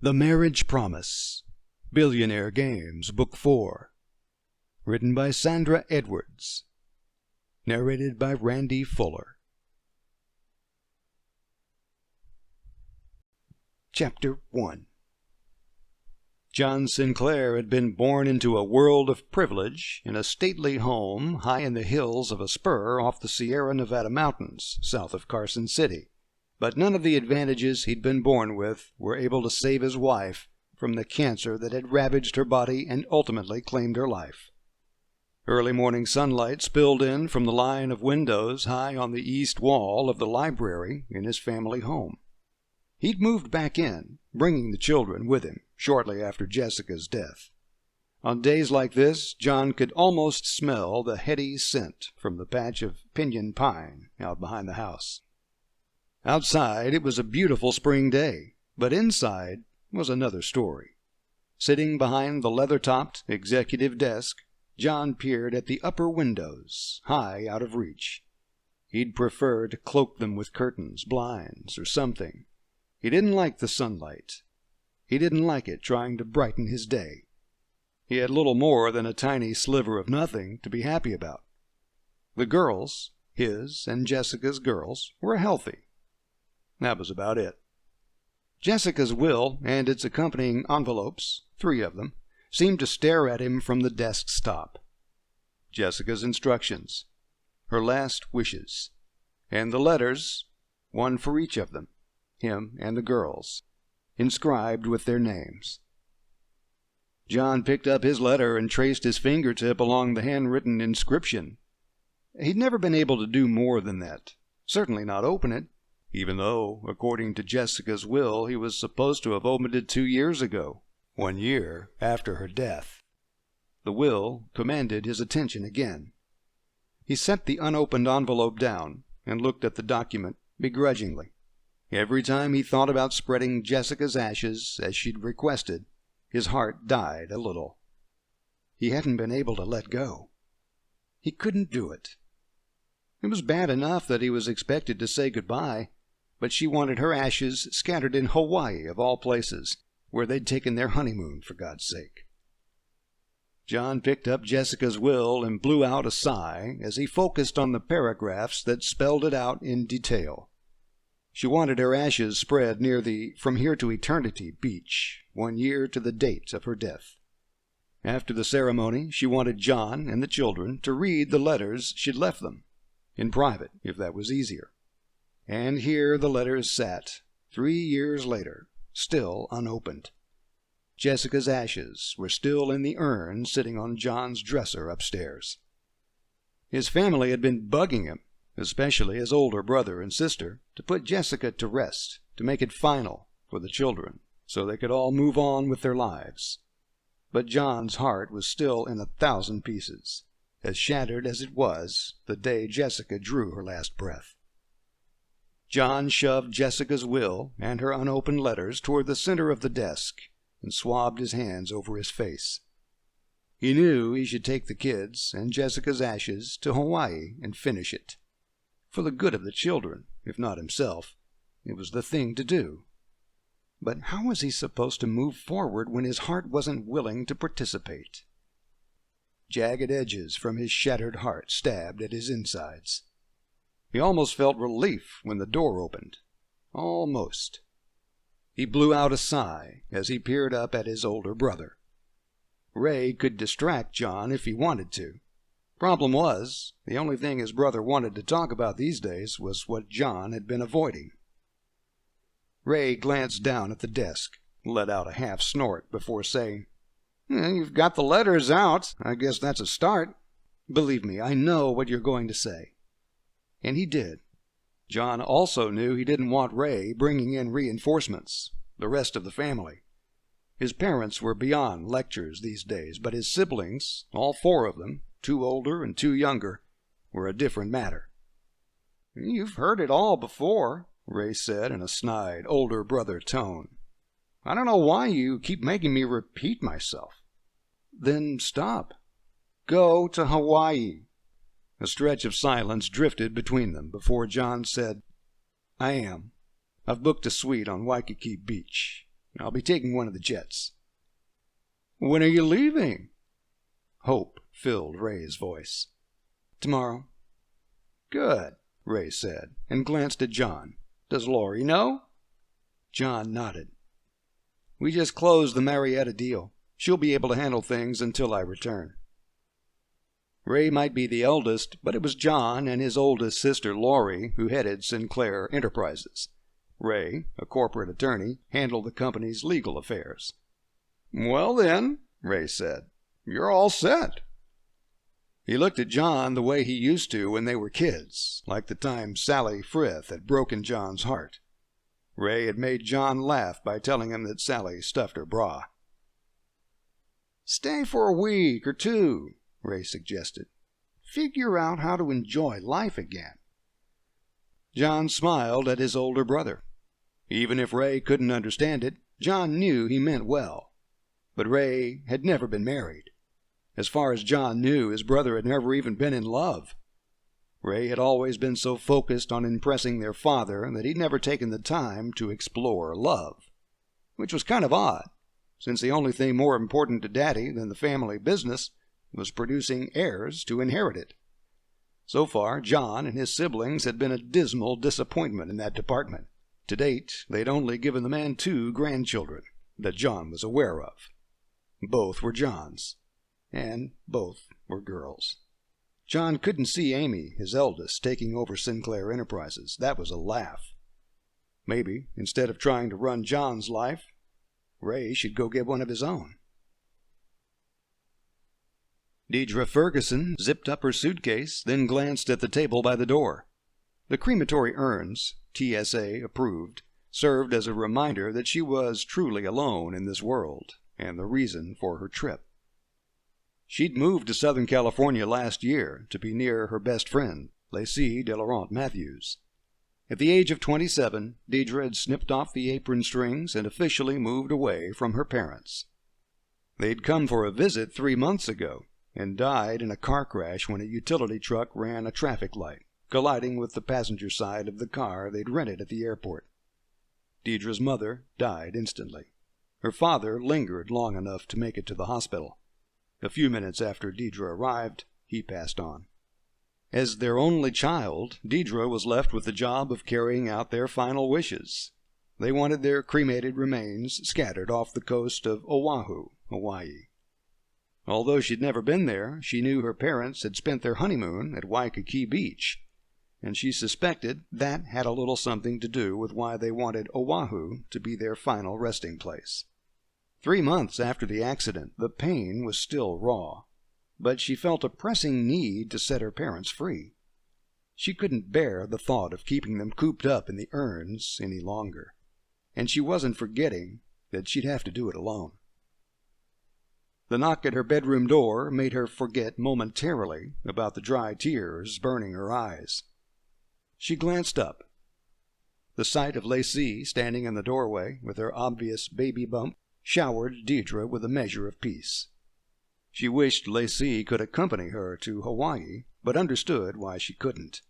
The Marriage Promise, Billionaire Games, Book 4. Written by Sandra Edwards. Narrated by Randy Fuller. Chapter 1. John Sinclair had been born into a world of privilege in a stately home high in the hills of a spur off the Sierra Nevada mountains, south of Carson City. But none of the advantages he'd been born with were able to save his wife from the cancer that had ravaged her body and ultimately claimed her life. Early morning sunlight spilled in from the line of windows high on the east wall of the library in his family home. He'd moved back in, bringing the children with him shortly after Jessica's death. On days like this, John could almost smell the heady scent from the patch of pinyon pine out behind the house. Outside, it was a beautiful spring day, but inside was another story. Sitting behind the leather-topped executive desk, John peered at the upper windows, high out of reach. He'd prefer to cloak them with curtains, blinds, or something. He didn't like the sunlight. He didn't like it trying to brighten his day. He had little more than a tiny sliver of nothing to be happy about. The girls, his and Jessica's girls, were healthy. That was about it. Jessica's will and its accompanying envelopes, 3 of them, seemed to stare at him from the desk's top. Jessica's instructions, her last wishes, and the letters, one for each of them, him and the girls, inscribed with their names. John picked up his letter and traced his fingertip along the handwritten inscription. He'd never been able to do more than that, certainly not open it, even though, according to Jessica's will, he was supposed to have opened it 2 years ago, 1 year after her death. The will commanded his attention again. He set the unopened envelope down and looked at the document begrudgingly. Every time he thought about spreading Jessica's ashes as she'd requested, his heart died a little. He hadn't been able to let go. He couldn't do it. It was bad enough that he was expected to say goodbye, but she wanted her ashes scattered in Hawaii, of all places, where they'd taken their honeymoon, for God's sake. John picked up Jessica's will and blew out a sigh as he focused on the paragraphs that spelled it out in detail. She wanted her ashes spread near the From Here to Eternity beach, 1 year to the date of her death. After the ceremony, she wanted John and the children to read the letters she'd left them, in private, if that was easier. And here the letters sat, 3 years later, still unopened. Jessica's ashes were still in the urn sitting on John's dresser upstairs. His family had been bugging him, especially his older brother and sister, to put Jessica to rest, to make it final for the children, so they could all move on with their lives. But John's heart was still in 1,000 pieces, as shattered as it was the day Jessica drew her last breath. John shoved Jessica's will and her unopened letters toward the center of the desk and swabbed his hands over his face. He knew he should take the kids and Jessica's ashes to Hawaii and finish it. For the good of the children, if not himself, it was the thing to do. But how was he supposed to move forward when his heart wasn't willing to participate? Jagged edges from his shattered heart stabbed at his insides. He almost felt relief when the door opened. Almost. He blew out a sigh as he peered up at his older brother. Ray could distract John if he wanted to. Problem was, the only thing his brother wanted to talk about these days was what John had been avoiding. Ray glanced down at the desk, let out a half snort before saying, "You've got the letters out. I guess that's a start. Believe me, I know what you're going to say." And he did. John also knew he didn't want Ray bringing in reinforcements, the rest of the family. His parents were beyond lectures these days, but his siblings, all 4 of them, 2 older and 2 younger, were a different matter. "You've heard it all before," Ray said in a snide, older brother tone. "I don't know why you keep making me repeat myself." "Then stop. Go to Hawaii." A stretch of silence drifted between them before John said, "I am. I've booked a suite on Waikiki Beach. I'll be taking one of the jets." "When are you leaving?" Hope filled Ray's voice. "Tomorrow." "Good," Ray said, and glanced at John. "Does Laurie know?" John nodded. "We just closed the Marietta deal. She'll be able to handle things until I return." Ray might be the eldest, but it was John and his oldest sister Laurie who headed Sinclair Enterprises. Ray, a corporate attorney, handled the company's legal affairs. "Well then," Ray said, "you're all set." He looked at John the way he used to when they were kids, like the time Sally Frith had broken John's heart. Ray had made John laugh by telling him that Sally stuffed her bra. "Stay for a week or two," Ray suggested. "Figure out how to enjoy life again." John smiled at his older brother. Even if Ray couldn't understand it, John knew he meant well. But Ray had never been married. As far as John knew, his brother had never even been in love. Ray had always been so focused on impressing their father that he'd never taken the time to explore love. Which was kind of odd, since the only thing more important to Daddy than the family business was producing heirs to inherit it. So far, John and his siblings had been a dismal disappointment in that department. To date, they'd only given the man 2 grandchildren that John was aware of. Both were John's, and both were girls. John couldn't see Amy, his eldest, taking over Sinclair Enterprises. That was a laugh. Maybe, instead of trying to run John's life, Ray should go get one of his own. Deidre Ferguson zipped up her suitcase, then glanced at the table by the door. The crematory urns, TSA approved, served as a reminder that she was truly alone in this world, and the reason for her trip. She'd moved to Southern California last year to be near her best friend, Lacey DeLaurent Matthews. At the age of 27, Deidre had snipped off the apron strings and officially moved away from her parents. They'd come for a visit 3 months ago and died in a car crash when a utility truck ran a traffic light, colliding with the passenger side of the car they'd rented at the airport. Deidre's mother died instantly. Her father lingered long enough to make it to the hospital. A few minutes after Deidre arrived, he passed on. As their only child, Deidre was left with the job of carrying out their final wishes. They wanted their cremated remains scattered off the coast of Oahu, Hawaii. Although she'd never been there, she knew her parents had spent their honeymoon at Waikiki Beach, and she suspected that had a little something to do with why they wanted Oahu to be their final resting place. 3 months after the accident, the pain was still raw, but she felt a pressing need to set her parents free. She couldn't bear the thought of keeping them cooped up in the urns any longer, and she wasn't forgetting that she'd have to do it alone. The knock at her bedroom door made her forget momentarily about the dry tears burning her eyes. She glanced up. The sight of Lacey standing in the doorway with her obvious baby bump showered Deidre with a measure of peace. She wished Lacey could accompany her to Hawaii, but understood why she couldn't.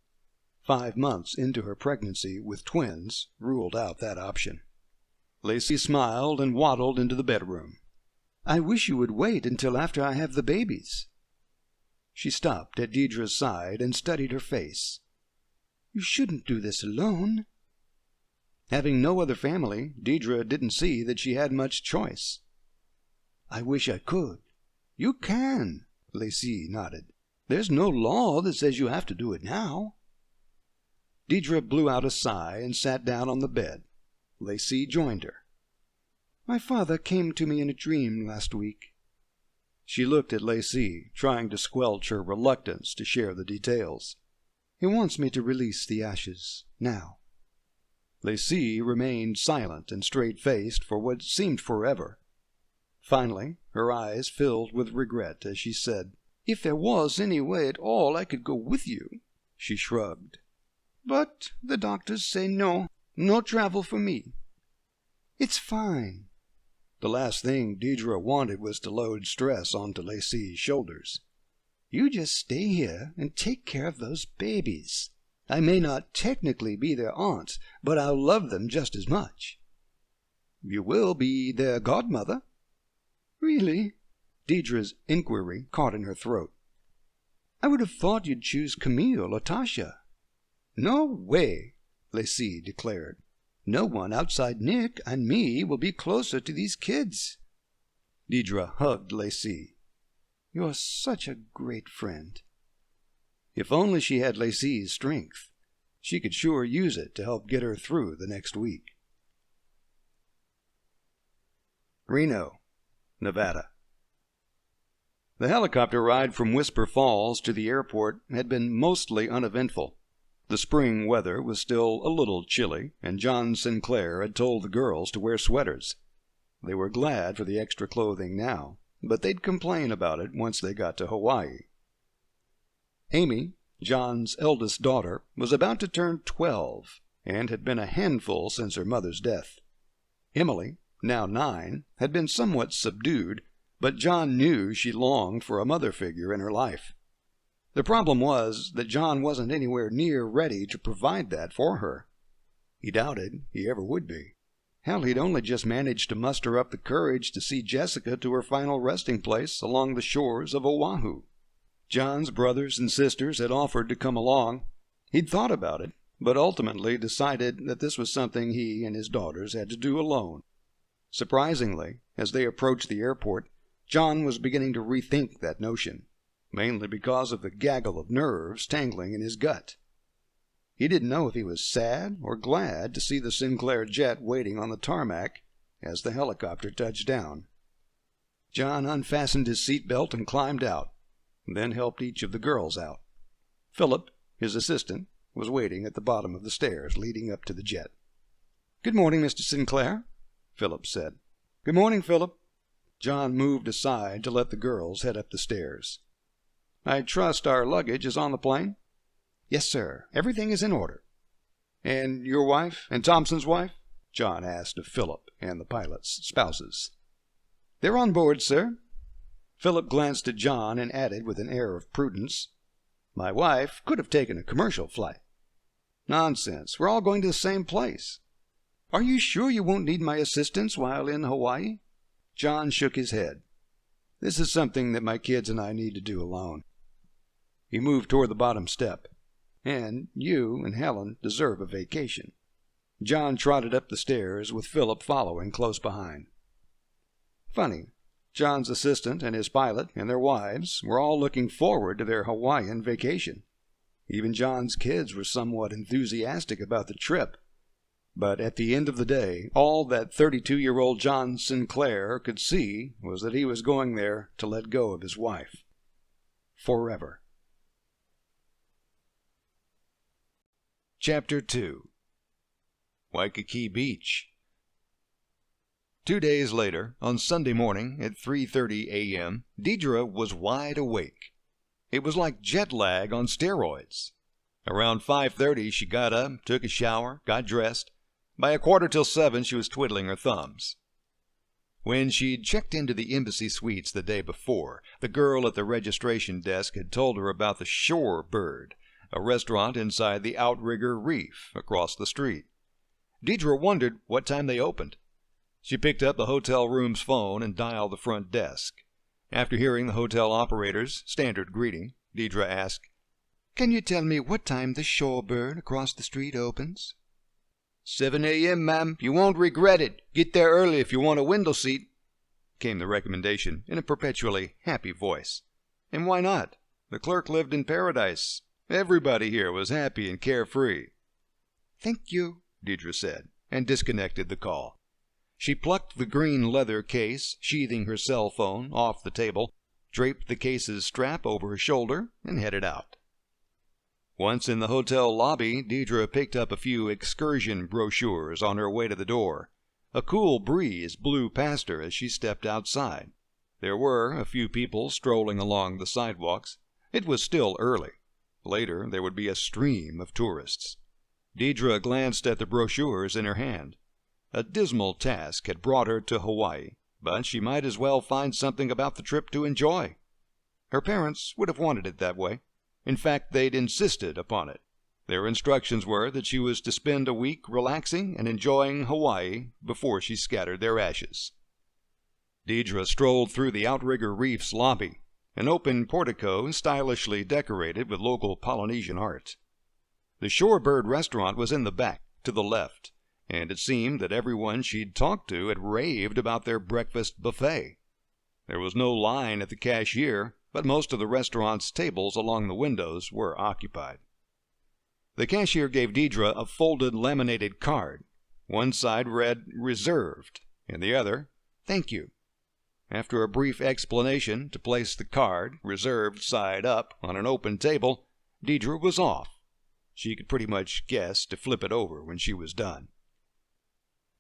5 months into her pregnancy with twins ruled out that option. Lacey smiled and waddled into the bedroom. "I wish you would wait until after I have the babies." She stopped at Deidre's side and studied her face. "You shouldn't do this alone." Having no other family, Deidre didn't see that she had much choice. "I wish I could." "You can," Lacey nodded. "There's no law that says you have to do it now." Deidre blew out a sigh and sat down on the bed. Lacey joined her. "My father came to me in a dream last week." She looked at Lacey, trying to squelch her reluctance to share the details. "He wants me to release the ashes, now." Lacey remained silent and straight-faced for what seemed forever. Finally, her eyes filled with regret as she said, "If there was any way at all I could go with you." She shrugged. "But the doctors say no travel for me." "It's fine." The last thing Deidre wanted was to load stress onto Lacey's shoulders. "You just stay here and take care of those babies. I may not technically be their aunt, but I'll love them just as much." You will be their godmother." "Really?" Deidre's inquiry caught in her throat. "I would have thought you'd choose Camille or Tasha." "No way," Lacey declared. "No one outside Nick and me will be closer to these kids." Deidre hugged Lacey. "You're such a great friend." If only she had Lacey's strength. She could sure use it to help get her through the next week. Reno, Nevada. The helicopter ride from Whisper Falls to the airport had been mostly uneventful. The spring weather was still a little chilly, and John Sinclair had told the girls to wear sweaters. They were glad for the extra clothing now, but they'd complain about it once they got to Hawaii. Amy, John's eldest daughter, was about to turn 12 and had been a handful since her mother's death. Emily, now 9, had been somewhat subdued, but John knew she longed for a mother figure in her life. The problem was that John wasn't anywhere near ready to provide that for her. He doubted he ever would be. Hell, he'd only just managed to muster up the courage to see Jessica to her final resting place along the shores of Oahu. John's brothers and sisters had offered to come along. He'd thought about it, but ultimately decided that this was something he and his daughters had to do alone. Surprisingly, as they approached the airport, John was beginning to rethink that notion, mainly because of the gaggle of nerves tangling in his gut. He didn't know if he was sad or glad to see the Sinclair jet waiting on the tarmac as the helicopter touched down. John unfastened his seatbelt and climbed out, then helped each of the girls out. Philip, his assistant, was waiting at the bottom of the stairs leading up to the jet. "Good morning, Mr. Sinclair," Philip said. "Good morning, Philip." John moved aside to let the girls head up the stairs. "I trust our luggage is on the plane?" "Yes, sir. Everything is in order." "And your wife and Thompson's wife?" John asked of Philip and the pilot's spouses. "They're on board, sir." Philip glanced at John and added with an air of prudence, "My wife could have taken a commercial flight." "Nonsense. We're all going to the same place." "Are you sure you won't need my assistance while in Hawaii?" John shook his head. "This is something that my kids and I need to do alone." He moved toward the bottom step. "And you and Helen deserve a vacation." John trotted up the stairs with Philip following close behind. Funny, John's assistant and his pilot and their wives were all looking forward to their Hawaiian vacation. Even John's kids were somewhat enthusiastic about the trip. But at the end of the day, all that 32-year-old John Sinclair could see was that he was going there to let go of his wife. Forever. Chapter 2. Waikiki Beach. 2 days later, on Sunday morning at 3:30 a.m., Deidre was wide awake. It was like jet lag on steroids. Around 5:30 she got up, took a shower, got dressed. By 6:45 she was twiddling her thumbs. When she'd checked into the embassy suites the day before, the girl at the registration desk had told her about the Shore Bird, a restaurant inside the Outrigger Reef across the street. Deidre wondered what time they opened. She picked up the hotel room's phone and dialed the front desk. After hearing the hotel operator's standard greeting, Deidre asked, "Can you tell me what time the Shore Bird across the street opens?" 7 a.m., ma'am. You won't regret it. Get there early if you want a window seat," came the recommendation in a perpetually happy voice. And why not? The clerk lived in paradise. Everybody here was happy and carefree. "Thank you," Deidre said, and disconnected the call. She plucked the green leather case, sheathing her cell phone, off the table, draped the case's strap over her shoulder, and headed out. Once in the hotel lobby, Deidre picked up a few excursion brochures on her way to the door. A cool breeze blew past her as she stepped outside. There were a few people strolling along the sidewalks. It was still early. Later, there would be a stream of tourists. Deidre glanced at the brochures in her hand. A dismal task had brought her to Hawaii, but she might as well find something about the trip to enjoy. Her parents would have wanted it that way. In fact, they'd insisted upon it. Their instructions were that she was to spend a week relaxing and enjoying Hawaii before she scattered their ashes. Deidre strolled through the Outrigger Reef's lobby, an open portico stylishly decorated with local Polynesian art. The Shorebird restaurant was in the back, to the left, and it seemed that everyone she'd talked to had raved about their breakfast buffet. There was no line at the cashier, but most of the restaurant's tables along the windows were occupied. The cashier gave Deidre a folded laminated card. One side read "Reserved," and the other, "Thank you." After a brief explanation to place the card, reserved side up, on an open table, Deidre was off. She could pretty much guess to flip it over when she was done.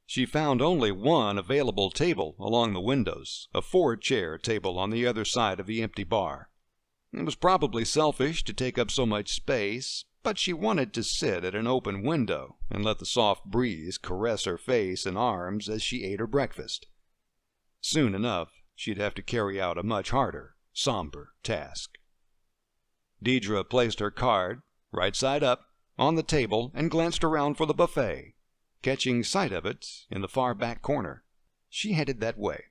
She found only one available table along the windows, a 4-chair table on the other side of the empty bar. It was probably selfish to take up so much space, but she wanted to sit at an open window and let the soft breeze caress her face and arms as she ate her breakfast. Soon enough, she'd have to carry out a much harder, somber task. Deidre placed her card, right side up, on the table and glanced around for the buffet. Catching sight of it in the far back corner, she headed that way.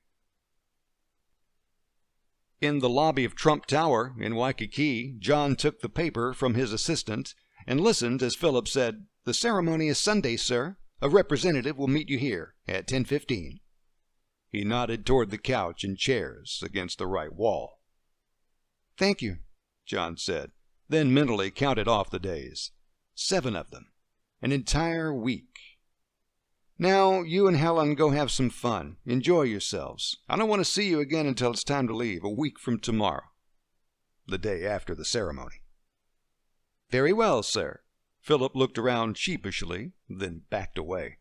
In the lobby of Trump Tower in Waikiki, John took the paper from his assistant and listened as Philip said, "The ceremony is Sunday, sir. A representative will meet you here at 10:15. He nodded toward the couch and chairs against the right wall. "Thank you," John said, then mentally counted off the days. 7 of them. An entire week. "Now, you and Helen go have some fun. Enjoy yourselves. I don't want to see you again until it's time to leave, a week from tomorrow." The day after the ceremony. "Very well, sir." Philip looked around sheepishly, then backed away.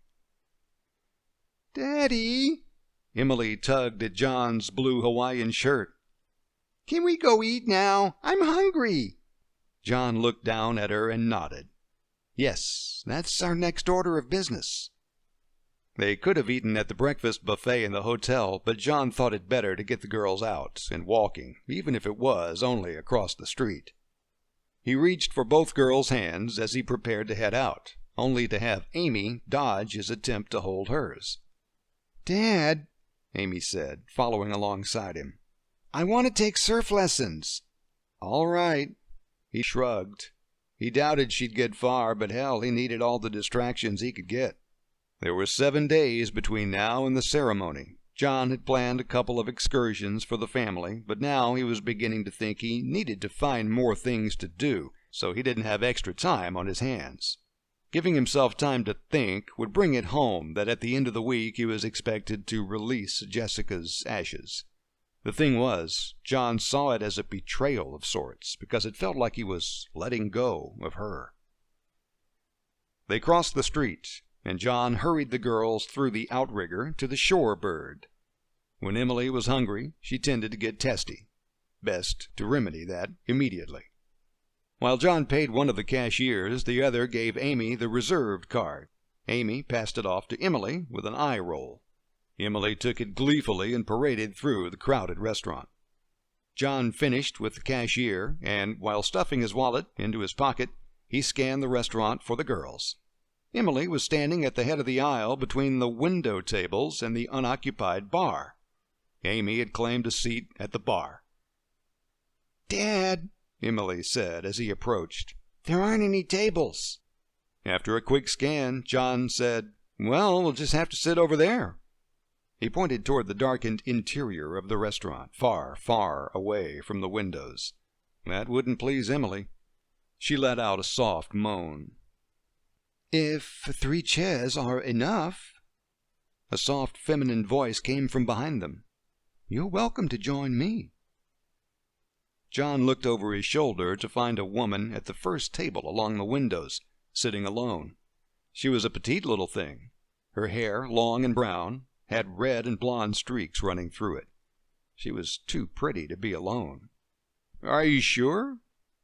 "Daddy," Emily tugged at John's blue Hawaiian shirt. "Can we go eat now? I'm hungry." John looked down at her and nodded. "Yes, that's our next order of business." They could have eaten at the breakfast buffet in the hotel, but John thought it better to get the girls out and walking, even if it was only across the street. He reached for both girls' hands as he prepared to head out, only to have Amy dodge his attempt to hold hers. "Dad," Amy said, following alongside him, "I want to take surf lessons." "All right." He shrugged. He doubted she'd get far, but hell, he needed all the distractions he could get. There were 7 days between now and the ceremony. John had planned a couple of excursions for the family, but now he was beginning to think he needed to find more things to do, so he didn't have extra time on his hands. Giving himself time to think would bring it home that at the end of the week he was expected to release Jessica's ashes. The thing was, John saw it as a betrayal of sorts, because it felt like he was letting go of her. They crossed the street, and John hurried the girls through the outrigger to the Shorebird. When Emily was hungry, she tended to get testy. Best to remedy that immediately. While John paid one of the cashiers, the other gave Amy the reserved card. Amy passed it off to Emily with an eye roll. Emily took it gleefully and paraded through the crowded restaurant. John finished with the cashier, and while stuffing his wallet into his pocket, he scanned the restaurant for the girls. Emily was standing at the head of the aisle between the window tables and the unoccupied bar. Amy had claimed a seat at the bar. "Dad," Emily said as he approached, "there aren't any tables." After a quick scan, John said, "Well, we'll just have to sit over there." He pointed toward the darkened interior of the restaurant, far, far away from the windows. That wouldn't please Emily. She let out a soft moan. "If 3 chairs are enough." A soft feminine voice came from behind them. "You're welcome to join me." John looked over his shoulder to find a woman at the first table along the windows, sitting alone. She was a petite little thing. Her hair, long and brown, had red and blonde streaks running through it. She was too pretty to be alone. "Are you sure?"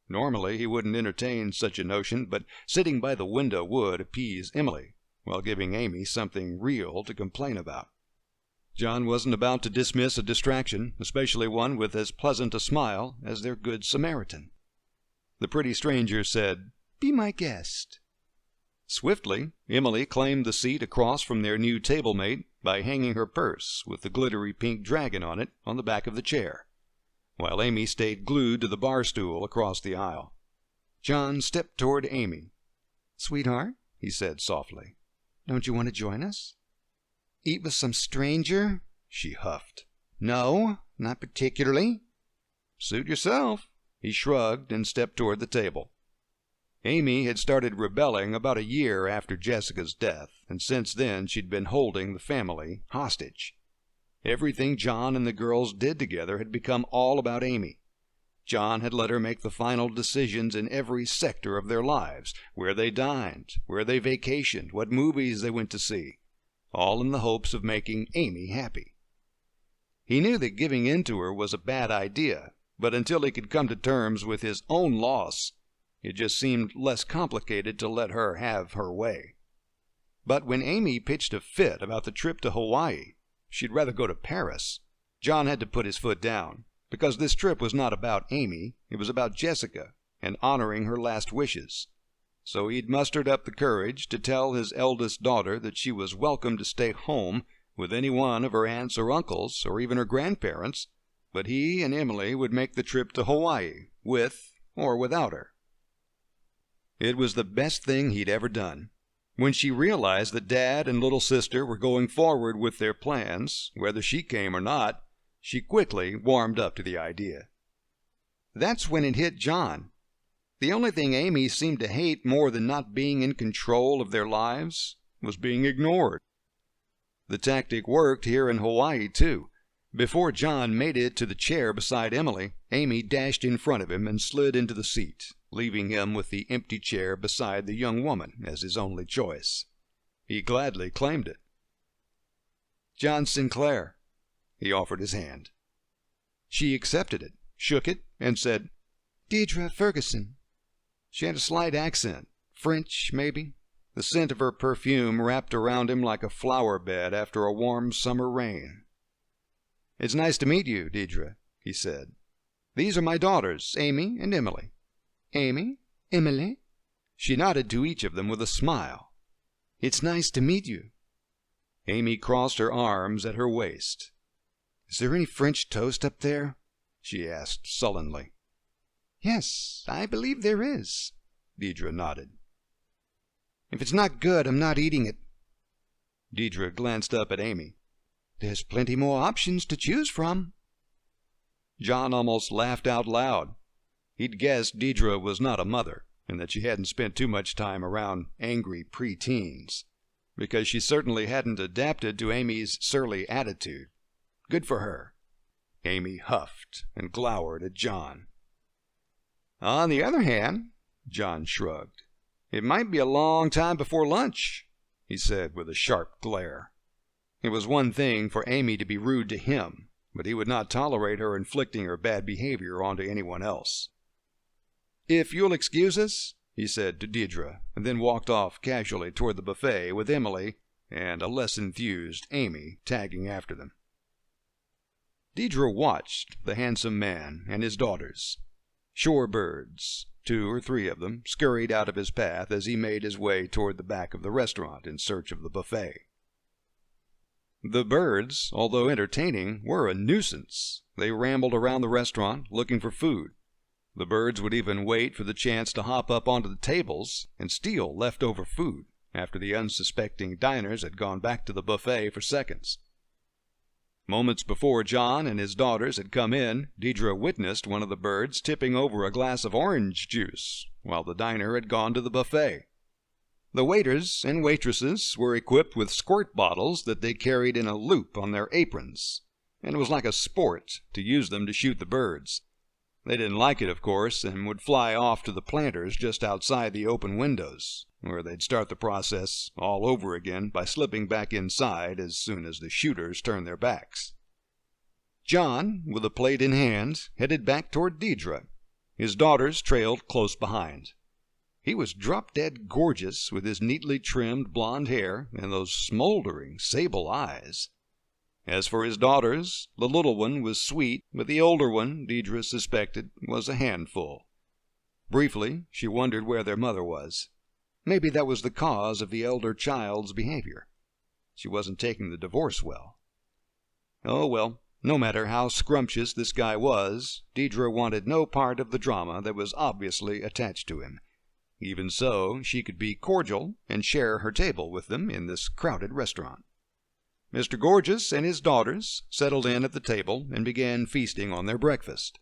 Normally he wouldn't entertain such a notion, but sitting by the window would appease Emily, while giving Amy something real to complain about. John wasn't about to dismiss a distraction, especially one with as pleasant a smile as their good Samaritan. The pretty stranger said, Be my guest." Swiftly, Emily claimed the seat across from their new table-mate by hanging her purse with the glittery pink dragon on it on the back of the chair, while Amy stayed glued to the bar stool across the aisle. John stepped toward Amy. "Sweetheart," he said softly, "don't you want to join us?" "Eat with some stranger?" she huffed. "No, not particularly." "Suit yourself." He shrugged and stepped toward the table. Amy had started rebelling about a year after Jessica's death, and since then she'd been holding the family hostage. Everything John and the girls did together had become all about Amy. John had let her make the final decisions in every sector of their lives, where they dined, where they vacationed, what movies they went to see, all in the hopes of making Amy happy. He knew that giving in to her was a bad idea, but until he could come to terms with his own loss, it just seemed less complicated to let her have her way. But when Amy pitched a fit about the trip to Hawaii, she'd rather go to Paris, John had to put his foot down, because this trip was not about Amy, it was about Jessica and honoring her last wishes. So he'd mustered up the courage to tell his eldest daughter that she was welcome to stay home with any one of her aunts or uncles or even her grandparents, but he and Emily would make the trip to Hawaii, with or without her. It was the best thing he'd ever done. When she realized that Dad and little sister were going forward with their plans, whether she came or not, she quickly warmed up to the idea. That's when it hit John. The only thing Amy seemed to hate more than not being in control of their lives was being ignored. The tactic worked here in Hawaii, too. Before John made it to the chair beside Emily, Amy dashed in front of him and slid into the seat, leaving him with the empty chair beside the young woman as his only choice. He gladly claimed it. "John Sinclair." He offered his hand. She accepted it, shook it, and said, "Deidre Ferguson." She had a slight accent, French, maybe. The scent of her perfume wrapped around him like a flower bed after a warm summer rain. "It's nice to meet you, Deidre," he said. "These are my daughters, Amy and Emily." "Amy? Emily?" She nodded to each of them with a smile. "It's nice to meet you." Amy crossed her arms at her waist. "Is there any French toast up there?" she asked sullenly. "Yes, I believe there is," Deidre nodded. "If it's not good, I'm not eating it." Deidre glanced up at Amy. "There's plenty more options to choose from." John almost laughed out loud. He'd guessed Deidre was not a mother, and that she hadn't spent too much time around angry preteens, because she certainly hadn't adapted to Amy's surly attitude. Good for her. Amy huffed and glowered at John. "On the other hand," John shrugged, "it might be a long time before lunch," he said with a sharp glare. It was one thing for Amy to be rude to him, but he would not tolerate her inflicting her bad behavior onto anyone else. "If you'll excuse us," he said to Deidre, and then walked off casually toward the buffet with Emily and a less enthused Amy tagging after them. Deidre watched the handsome man and his daughters. Shorebirds, 2 or 3 of them, scurried out of his path as he made his way toward the back of the restaurant in search of the buffet. The birds, although entertaining, were a nuisance. They rambled around the restaurant looking for food. The birds would even wait for the chance to hop up onto the tables and steal leftover food after the unsuspecting diners had gone back to the buffet for seconds. Moments before John and his daughters had come in, Deidre witnessed one of the birds tipping over a glass of orange juice while the diner had gone to the buffet. The waiters and waitresses were equipped with squirt bottles that they carried in a loop on their aprons, and it was like a sport to use them to shoot the birds. They didn't like it, of course, and would fly off to the planters just outside the open windows, where they'd start the process all over again by slipping back inside as soon as the shooters turned their backs. John, with a plate in hand, headed back toward Deidre. His daughters trailed close behind. He was drop-dead gorgeous with his neatly trimmed blonde hair and those smoldering sable eyes. As for his daughters, the little one was sweet, but the older one, Deidre suspected, was a handful. Briefly, she wondered where their mother was. Maybe that was the cause of the elder child's behavior. She wasn't taking the divorce well. Oh well, no matter how scrumptious this guy was, Deidre wanted no part of the drama that was obviously attached to him. Even so, she could be cordial and share her table with them in this crowded restaurant. Mr. Gorgeous and his daughters settled in at the table and began feasting on their breakfast.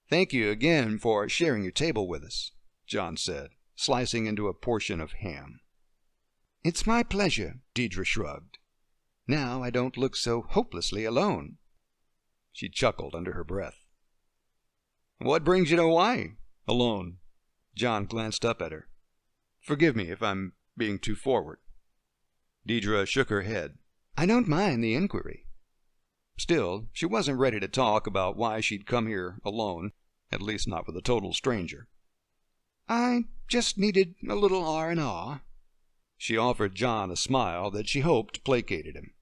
"Thank you again for sharing your table with us," John said, slicing into a portion of ham. "It's my pleasure," Deidre shrugged. "Now I don't look so hopelessly alone." She chuckled under her breath. "What brings you to Hawaii? Alone?" John glanced up at her. "Forgive me if I'm being too forward." Deidre shook her head. "I don't mind the inquiry." Still, she wasn't ready to talk about why she'd come here alone, at least not with a total stranger. "I just needed a little R&R." She offered John a smile that she hoped placated him.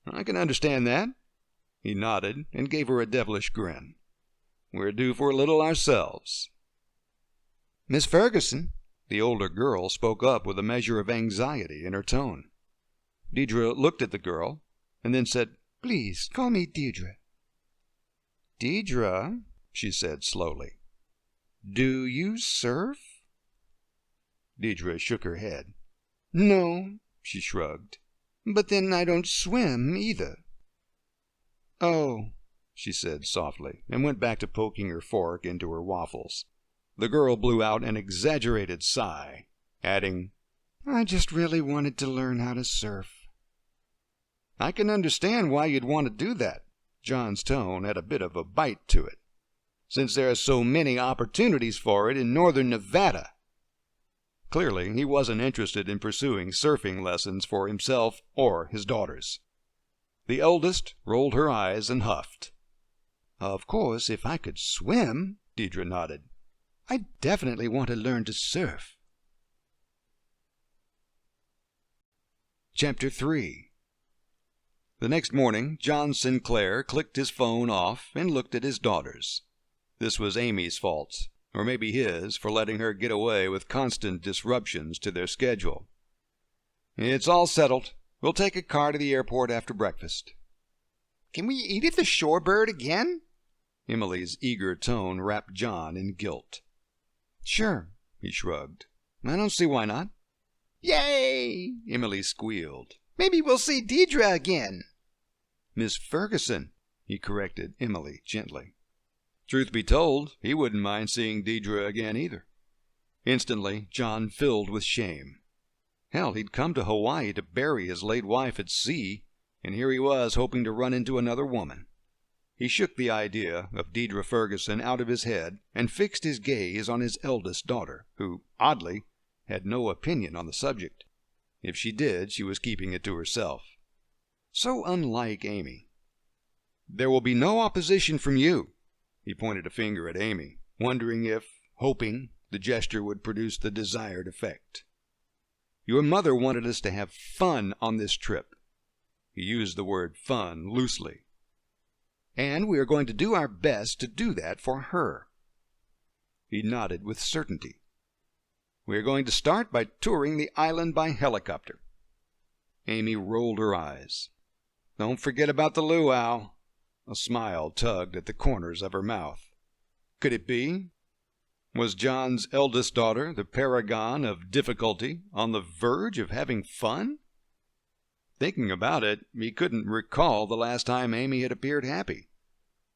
"I can understand that." He nodded and gave her a devilish grin. "We're due for a little ourselves." "Miss Ferguson," the older girl spoke up with a measure of anxiety in her tone. Deidre looked at the girl and then said, "Please call me Deidre." "Deidre," she said slowly, "do you surf?" Deidre shook her head. "No," she shrugged. "But then I don't swim either." "Oh," she said softly, and went back to poking her fork into her waffles. The girl blew out an exaggerated sigh, adding, "I just really wanted to learn how to surf." "I can understand why you'd want to do that." John's tone had a bit of a bite to it. "Since there are so many opportunities for it in northern Nevada." Clearly, he wasn't interested in pursuing surfing lessons for himself or his daughters. The eldest rolled her eyes and huffed. "Of course, if I could swim," Deidre nodded. "I definitely want to learn to surf." Chapter 3. The next morning, John Sinclair clicked his phone off and looked at his daughters. This was Amy's fault, or maybe his, for letting her get away with constant disruptions to their schedule. "It's all settled. We'll take a car to the airport after breakfast." "Can we eat at the Shorebird again?" Emily's eager tone wrapped John in guilt. "Sure," he shrugged. "I don't see why not." "Yay!" Emily squealed. "Maybe we'll see Deidre again." "Miss Ferguson," he corrected Emily gently. Truth be told, he wouldn't mind seeing Deidre again either. Instantly, John filled with shame. Hell, he'd come to Hawaii to bury his late wife at sea, and here he was hoping to run into another woman. He shook the idea of Deidre Ferguson out of his head and fixed his gaze on his eldest daughter, who, oddly, had no opinion on the subject. If she did, she was keeping it to herself. So unlike Amy. "There will be no opposition from you." He pointed a finger at Amy, wondering if, hoping, the gesture would produce the desired effect. "Your mother wanted us to have fun on this trip." He used the word fun loosely. "And we are going to do our best to do that for her." He nodded with certainty. "We are going to start by touring the island by helicopter." Amy rolled her eyes. "Don't forget about the luau." A smile tugged at the corners of her mouth. Could it be? Was John's eldest daughter, the paragon of difficulty, on the verge of having fun? Thinking about it, he couldn't recall the last time Amy had appeared happy.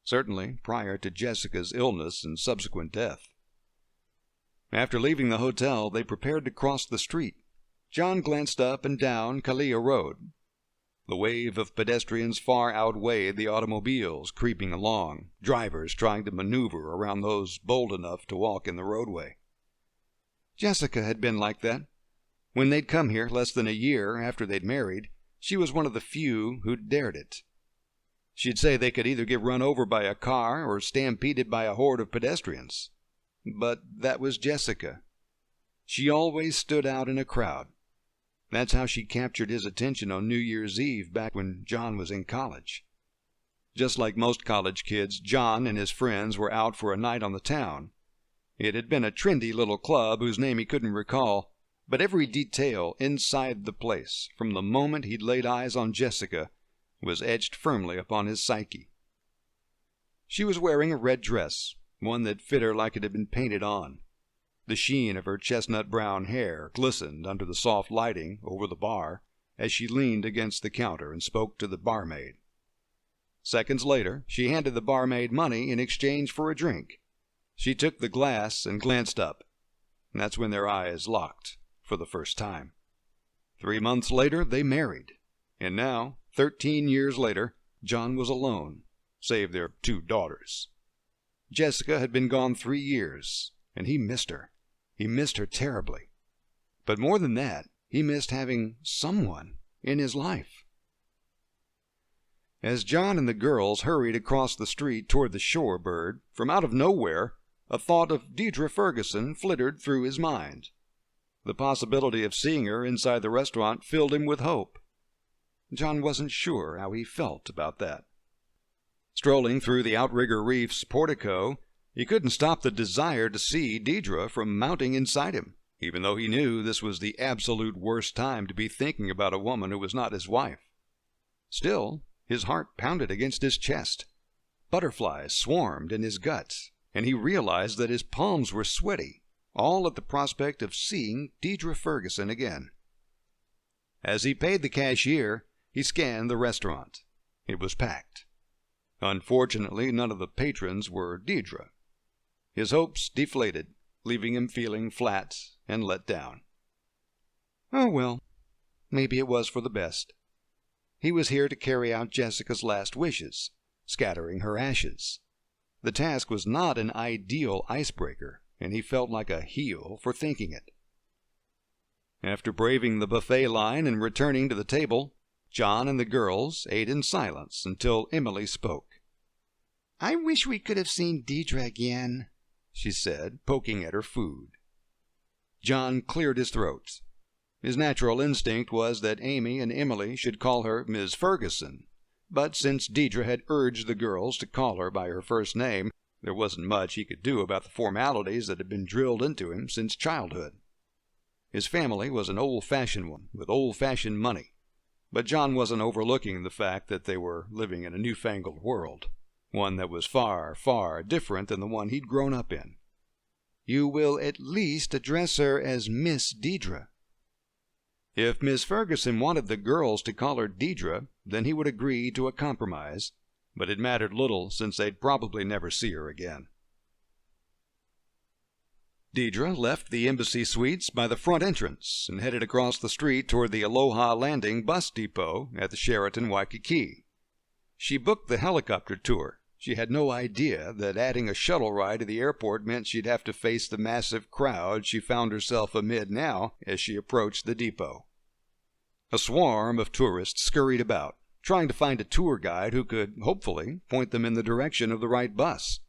Certainly prior to Jessica's illness and subsequent death. After leaving the hotel, they prepared to cross the street. John glanced up and down Kalia Road. The wave of pedestrians far outweighed the automobiles creeping along, drivers trying to maneuver around those bold enough to walk in the roadway. Jessica had been like that. When they'd come here less than a year after they'd married, she was one of the few who'd dared it. She'd say they could either get run over by a car or stampeded by a horde of pedestrians. But that was Jessica. She always stood out in a crowd. That's how she captured his attention on New Year's Eve back when John was in college. Just like most college kids, John and his friends were out for a night on the town. It had been a trendy little club whose name he couldn't recall, but every detail inside the place, from the moment he'd laid eyes on Jessica, was etched firmly upon his psyche. She was wearing a red dress, one that fit her like it had been painted on. The sheen of her chestnut-brown hair glistened under the soft lighting over the bar as she leaned against the counter and spoke to the barmaid. Seconds later, she handed the barmaid money in exchange for a drink. She took the glass and glanced up, and that's when their eyes locked for the first time. 3 months later, they married, and now, 13 years later, John was alone, save their 2 daughters. Jessica had been gone 3 years, and he missed her. He missed her terribly. But more than that, he missed having someone in his life. As John and the girls hurried across the street toward the Shorebird, from out of nowhere, a thought of Deidre Ferguson flittered through his mind. The possibility of seeing her inside the restaurant filled him with hope. John wasn't sure how he felt about that. Strolling through the Outrigger Reef's portico, he couldn't stop the desire to see Deidre from mounting inside him, even though he knew this was the absolute worst time to be thinking about a woman who was not his wife. Still, his heart pounded against his chest. Butterflies swarmed in his guts, and he realized that his palms were sweaty, all at the prospect of seeing Deidre Ferguson again. As he paid the cashier, he scanned the restaurant. It was packed. Unfortunately, none of the patrons were Deidre. His hopes deflated, leaving him feeling flat and let down. Oh well, maybe it was for the best. He was here to carry out Jessica's last wishes, scattering her ashes. The task was not an ideal icebreaker, and he felt like a heel for thinking it. After braving the buffet line and returning to the table, John and the girls ate in silence until Emily spoke. I wish we could have seen Deidre again, she said, poking at her food. John cleared his throat. His natural instinct was that Amy and Emily should call her Ms. Ferguson, but since Deidre had urged the girls to call her by her first name, there wasn't much he could do about the formalities that had been drilled into him since childhood. His family was an old-fashioned one, with old-fashioned money, but John wasn't overlooking the fact that they were living in a newfangled world, one that was far, far different than the one he'd grown up in. You will at least address her as Miss Deidre. If Miss Ferguson wanted the girls to call her Deidre, then he would agree to a compromise, but it mattered little since they'd probably never see her again. Deidre left the Embassy Suites by the front entrance and headed across the street toward the Aloha Landing bus depot at the Sheraton Waikiki. She booked the helicopter tour. She had no idea that adding a shuttle ride to the airport meant she'd have to face the massive crowd she found herself amid now as she approached the depot. A swarm of tourists scurried about, trying to find a tour guide who could, hopefully, point them in the direction of the right bus.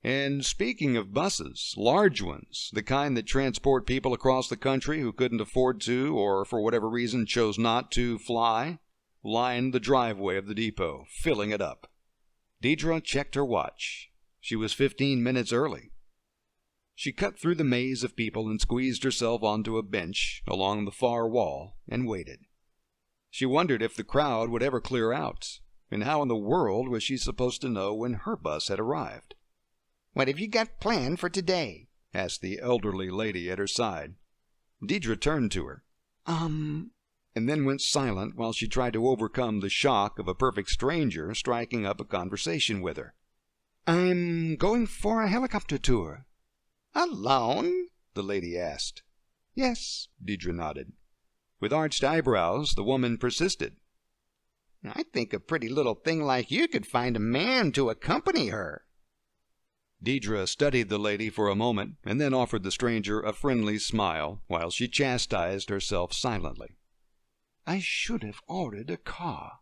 And speaking of buses, large ones, the kind that transport people across the country who couldn't afford to or for whatever reason chose not to fly, lined the driveway of the depot, filling it up. Deidre checked her watch. She was 15 minutes early. She cut through the maze of people and squeezed herself onto a bench along the far wall and waited. She wondered if the crowd would ever clear out, and how in the world was she supposed to know when her bus had arrived? What have you got planned for today? Asked the elderly lady at her side. Deidre turned to her. And then went silent while she tried to overcome the shock of a perfect stranger striking up a conversation with her. I'm going for a helicopter tour. Alone? The lady asked. Yes, Deidre nodded. With arched eyebrows, the woman persisted. I think a pretty little thing like you could find a man to accompany her. Deidre studied the lady for a moment and then offered the stranger a friendly smile while she chastised herself silently. I should have ordered a car.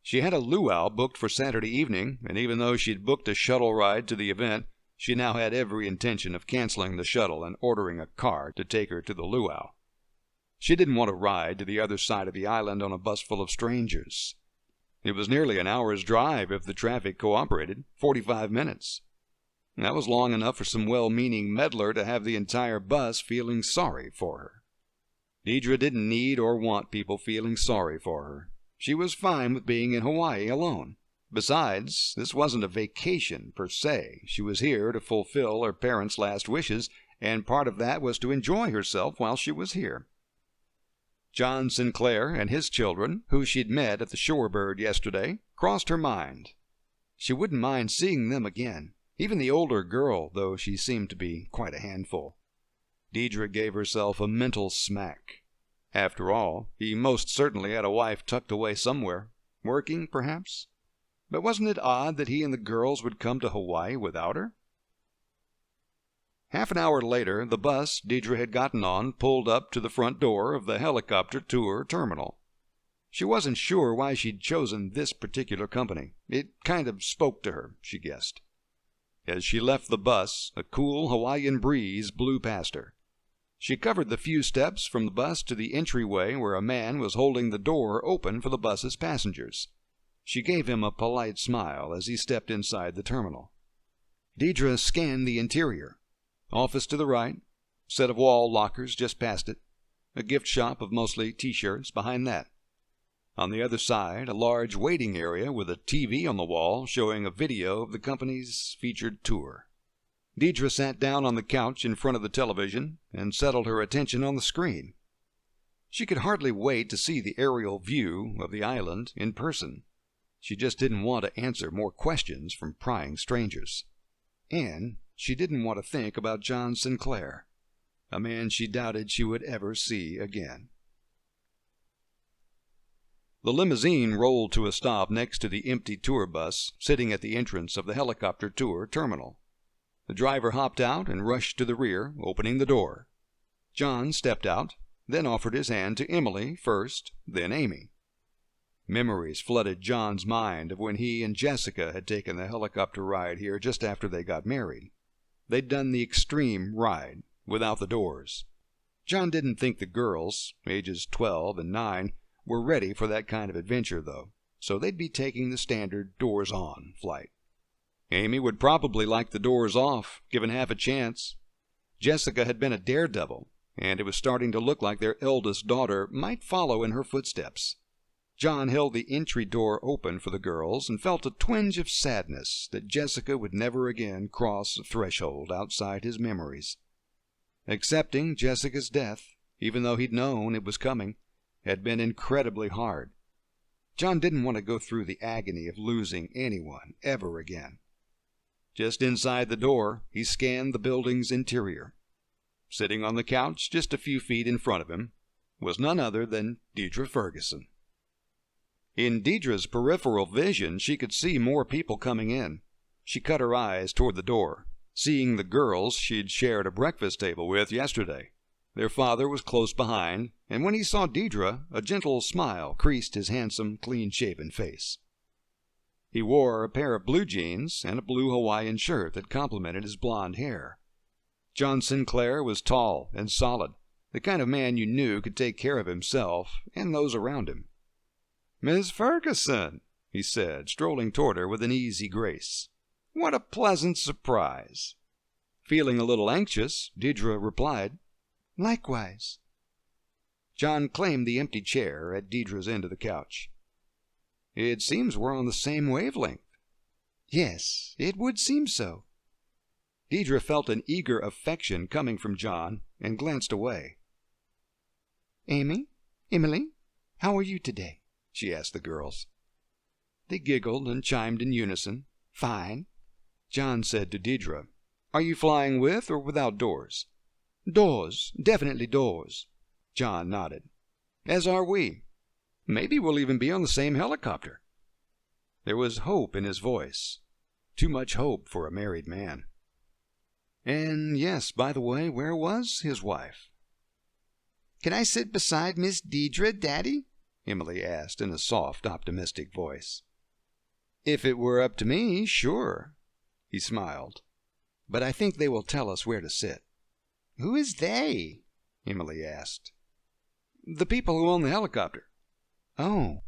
She had a luau booked for Saturday evening, and even though she'd booked a shuttle ride to the event, she now had every intention of canceling the shuttle and ordering a car to take her to the luau. She didn't want to ride to the other side of the island on a bus full of strangers. It was nearly an hour's drive if the traffic cooperated, 45 minutes. That was long enough for some well-meaning meddler to have the entire bus feeling sorry for her. Deidre didn't need or want people feeling sorry for her. She was fine with being in Hawaii alone. Besides, this wasn't a vacation per se. She was here to fulfill her parents' last wishes, and part of that was to enjoy herself while she was here. John Sinclair and his children, who she'd met at the Shorebird yesterday, crossed her mind. She wouldn't mind seeing them again, even the older girl, though she seemed to be quite a handful. Deidre gave herself a mental smack. After all, he most certainly had a wife tucked away somewhere, working, perhaps. But wasn't it odd that he and the girls would come to Hawaii without her? Half an hour later, the bus Deidre had gotten on pulled up to the front door of the helicopter tour terminal. She wasn't sure why she'd chosen this particular company. It kind of spoke to her, she guessed. As she left the bus, a cool Hawaiian breeze blew past her. She covered the few steps from the bus to the entryway where a man was holding the door open for the bus's passengers. She gave him a polite smile as he stepped inside the terminal. Deidre scanned the interior. Office to the right, set of wall lockers just past it, a gift shop of mostly T-shirts behind that. On the other side, a large waiting area with a TV on the wall showing a video of the company's featured tour. Deidre sat down on the couch in front of the television and settled her attention on the screen. She could hardly wait to see the aerial view of the island in person. She just didn't want to answer more questions from prying strangers. And she didn't want to think about John Sinclair, a man she doubted she would ever see again. The limousine rolled to a stop next to the empty tour bus sitting at the entrance of the helicopter tour terminal. The driver hopped out and rushed to the rear, opening the door. John stepped out, then offered his hand to Emily first, then Amy. Memories flooded John's mind of when he and Jessica had taken the helicopter ride here just after they got married. They'd done the extreme ride, without the doors. John didn't think the girls, ages 12 and 9, were ready for that kind of adventure, though, so they'd be taking the standard doors-on flight. Amy would probably like the doors off, given half a chance. Jessica had been a daredevil, and it was starting to look like their eldest daughter might follow in her footsteps. John held the entry door open for the girls and felt a twinge of sadness that Jessica would never again cross a threshold outside his memories. Accepting Jessica's death, even though he'd known it was coming, had been incredibly hard. John didn't want to go through the agony of losing anyone ever again. Just inside the door, he scanned the building's interior. Sitting on the couch just a few feet in front of him was none other than Deidre Ferguson. In Deidre's peripheral vision, she could see more people coming in. She cut her eyes toward the door, seeing the girls she'd shared a breakfast table with yesterday. Their father was close behind, and when he saw Deidre, a gentle smile creased his handsome, clean-shaven face. He wore a pair of blue jeans and a blue Hawaiian shirt that complemented his blonde hair. John Sinclair was tall and solid, the kind of man you knew could take care of himself and those around him. "Miss Ferguson," he said, strolling toward her with an easy grace. "What a pleasant surprise." Feeling a little anxious, Deidre replied, "Likewise." John claimed the empty chair at Deidre's end of the couch. "It seems we're on the same wavelength." "Yes, it would seem so." Deidre felt an eager affection coming from John and glanced away. "Amy, Emily, how are you today?" she asked the girls. They giggled and chimed in unison. "Fine." John said to Deidre, "Are you flying with or without doors?" "Doors, definitely doors." John nodded. "As are we. Maybe we'll even be on the same helicopter." There was hope in his voice. Too much hope for a married man. And yes, by the way, where was his wife? "Can I sit beside Miss Deidre, Daddy?" Emily asked in a soft, optimistic voice. "If it were up to me, sure." He smiled. "But I think they will tell us where to sit." "Who is they?" Emily asked. "The people who own the helicopter." "Oh."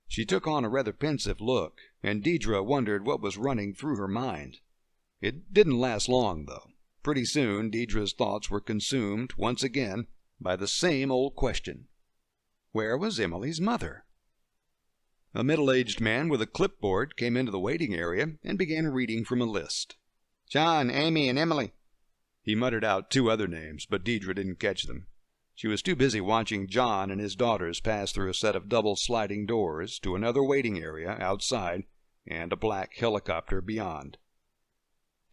She took on a rather pensive look, and Deidre wondered what was running through her mind. It didn't last long, though. Pretty soon, Deidre's thoughts were consumed, once again, by the same old question. Where was Emily's mother? A middle-aged man with a clipboard came into the waiting area and began reading from a list. John, Amy, and Emily. He muttered out 2 other names, but Deidre didn't catch them. She was too busy watching John and his daughters pass through a set of double sliding doors to another waiting area outside and a black helicopter beyond.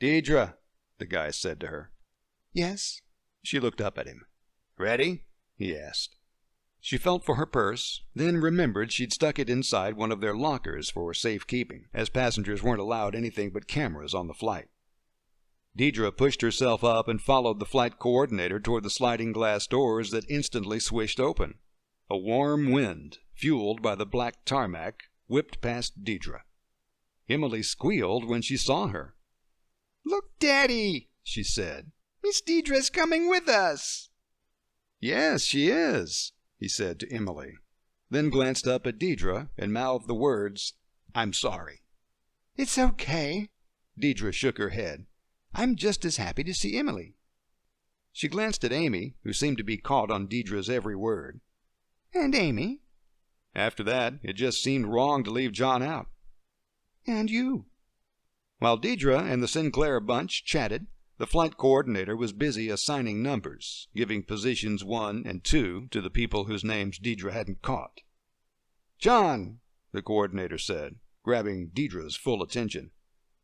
"Deidre," the guy said to her. Yes? She looked up at him. "Ready?" he asked. She felt for her purse, then remembered she'd stuck it inside one of their lockers for safekeeping, as passengers weren't allowed anything but cameras on the flight. Deidre pushed herself up and followed the flight coordinator toward the sliding glass doors that instantly swished open. A warm wind, fueled by the black tarmac, whipped past Deidre. Emily squealed when she saw her. "Look, Daddy," she said. "Miss Deidre's coming with us." "Yes, she is," he said to Emily, then glanced up at Deidre and mouthed the words, "I'm sorry." "It's okay." Deidre shook her head. "I'm just as happy to see Emily." She glanced at Amy, who seemed to be caught on Deidre's every word. "And Amy?" After that, it just seemed wrong to leave John out. "And you?" While Deidre and the Sinclair bunch chatted, the flight coordinator was busy assigning numbers, giving positions 1 and 2 to the people whose names Deidre hadn't caught. "John," the coordinator said, grabbing Deidre's full attention,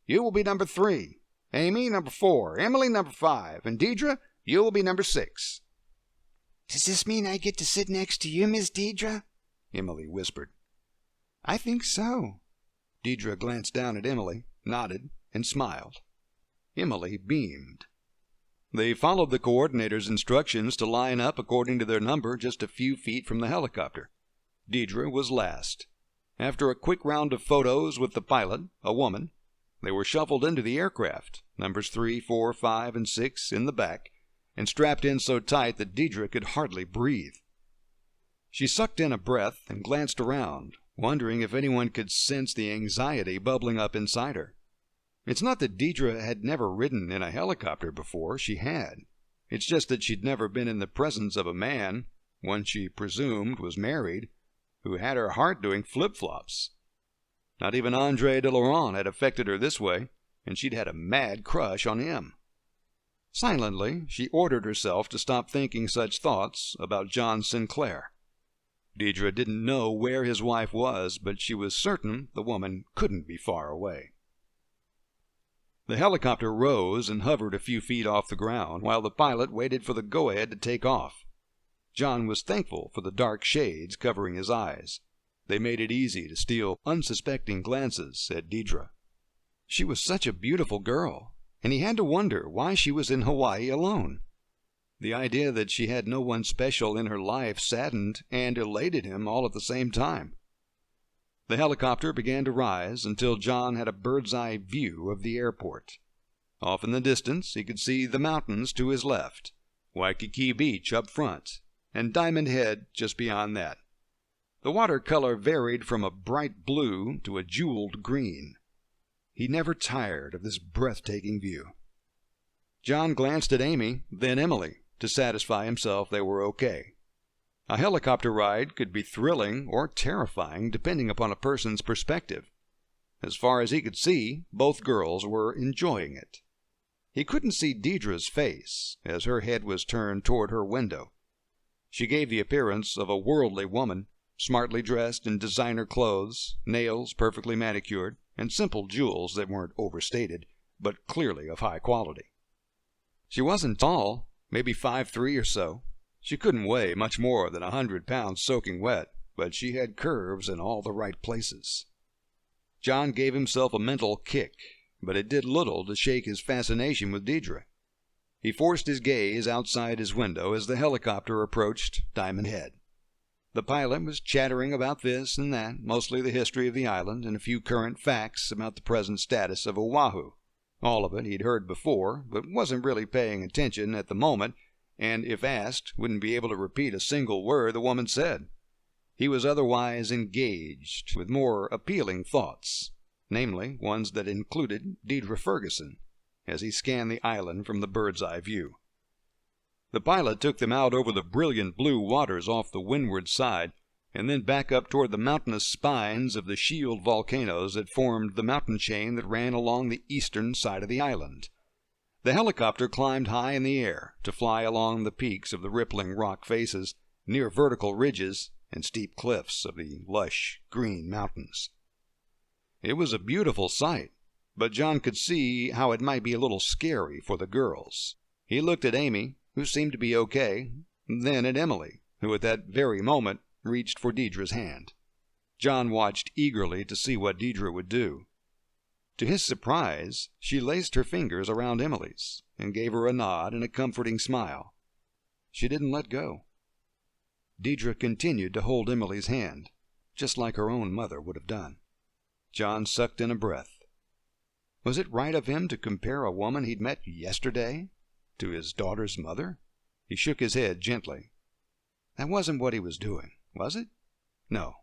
"you will be number 3. Amy, number 4. Emily, number 5. And Deidre, you will be number 6. "Does this mean I get to sit next to you, Miss Deidre?" Emily whispered. "I think so." Deidre glanced down at Emily, nodded, and smiled. Emily beamed. They followed the coordinator's instructions to line up according to their number just a few feet from the helicopter. Deidre was last. After a quick round of photos with the pilot, a woman, they were shuffled into the aircraft, numbers 3, 4, 5, and 6 in the back, and strapped in so tight that Deidre could hardly breathe. She sucked in a breath and glanced around, wondering if anyone could sense the anxiety bubbling up inside her. It's not that Deidre had never ridden in a helicopter before. She had. It's just that she'd never been in the presence of a man, one she presumed was married, who had her heart doing flip-flops. Not even Andre de Laurent had affected her this way, and she'd had a mad crush on him. Silently, she ordered herself to stop thinking such thoughts about John Sinclair. Deidre didn't know where his wife was, but she was certain the woman couldn't be far away. The helicopter rose and hovered a few feet off the ground while the pilot waited for the go-ahead to take off. John was thankful for the dark shades covering his eyes. They made it easy to steal unsuspecting glances at Deidre. She was such a beautiful girl, and he had to wonder why she was in Hawaii alone. The idea that she had no one special in her life saddened and elated him all at the same time. The helicopter began to rise until John had a bird's-eye view of the airport. Off in the distance, he could see the mountains to his left, Waikiki Beach up front, and Diamond Head just beyond that. The watercolor varied from a bright blue to a jeweled green. He never tired of this breathtaking view. John glanced at Amy, then Emily, to satisfy himself they were okay. A helicopter ride could be thrilling or terrifying depending upon a person's perspective. As far as he could see, both girls were enjoying it. He couldn't see Deidre's face, as her head was turned toward her window. She gave the appearance of a worldly woman, smartly dressed in designer clothes, nails perfectly manicured, and simple jewels that weren't overstated, but clearly of high quality. She wasn't tall, maybe 5'3" or so. She couldn't weigh much more than 100 pounds soaking wet, but she had curves in all the right places. John gave himself a mental kick, but it did little to shake his fascination with Deidre. He forced his gaze outside his window as the helicopter approached Diamond Head. The pilot was chattering about this and that, mostly the history of the island and a few current facts about the present status of Oahu. All of it he'd heard before, but wasn't really paying attention at the moment, and if asked, wouldn't be able to repeat a single word the woman said. He was otherwise engaged with more appealing thoughts, namely ones that included Deidre Ferguson. as he scanned the island from the bird's-eye view. The pilot took them out over the brilliant blue waters off the windward side, and then back up toward the mountainous spines of the shield volcanoes that formed the mountain chain that ran along the eastern side of the island. The helicopter climbed high in the air to fly along the peaks of the rippling rock faces, near vertical ridges and steep cliffs of the lush green mountains. It was a beautiful sight, but John could see how it might be a little scary for the girls. He looked at Amy, who seemed to be okay, then at Emily, who at that very moment reached for Deidre's hand. John watched eagerly to see what Deidre would do. To his surprise, she laced her fingers around Emily's and gave her a nod and a comforting smile. She didn't let go. Deidre continued to hold Emily's hand, just like her own mother would have done. John sucked in a breath. Was it right of him to compare a woman he'd met yesterday to his daughter's mother? He shook his head gently. That wasn't what he was doing, was it? No.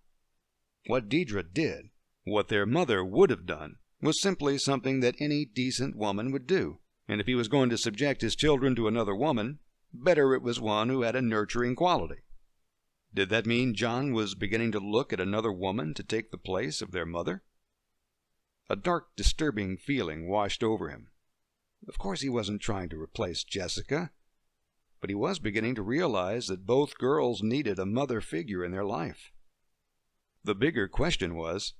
What Deidre did, what their mother would have done, was simply something that any decent woman would do, and if he was going to subject his children to another woman, better it was one who had a nurturing quality. Did that mean John was beginning to look at another woman to take the place of their mother? A dark, disturbing feeling washed over him. Of course he wasn't trying to replace Jessica, but he was beginning to realize that both girls needed a mother figure in their life. The bigger question was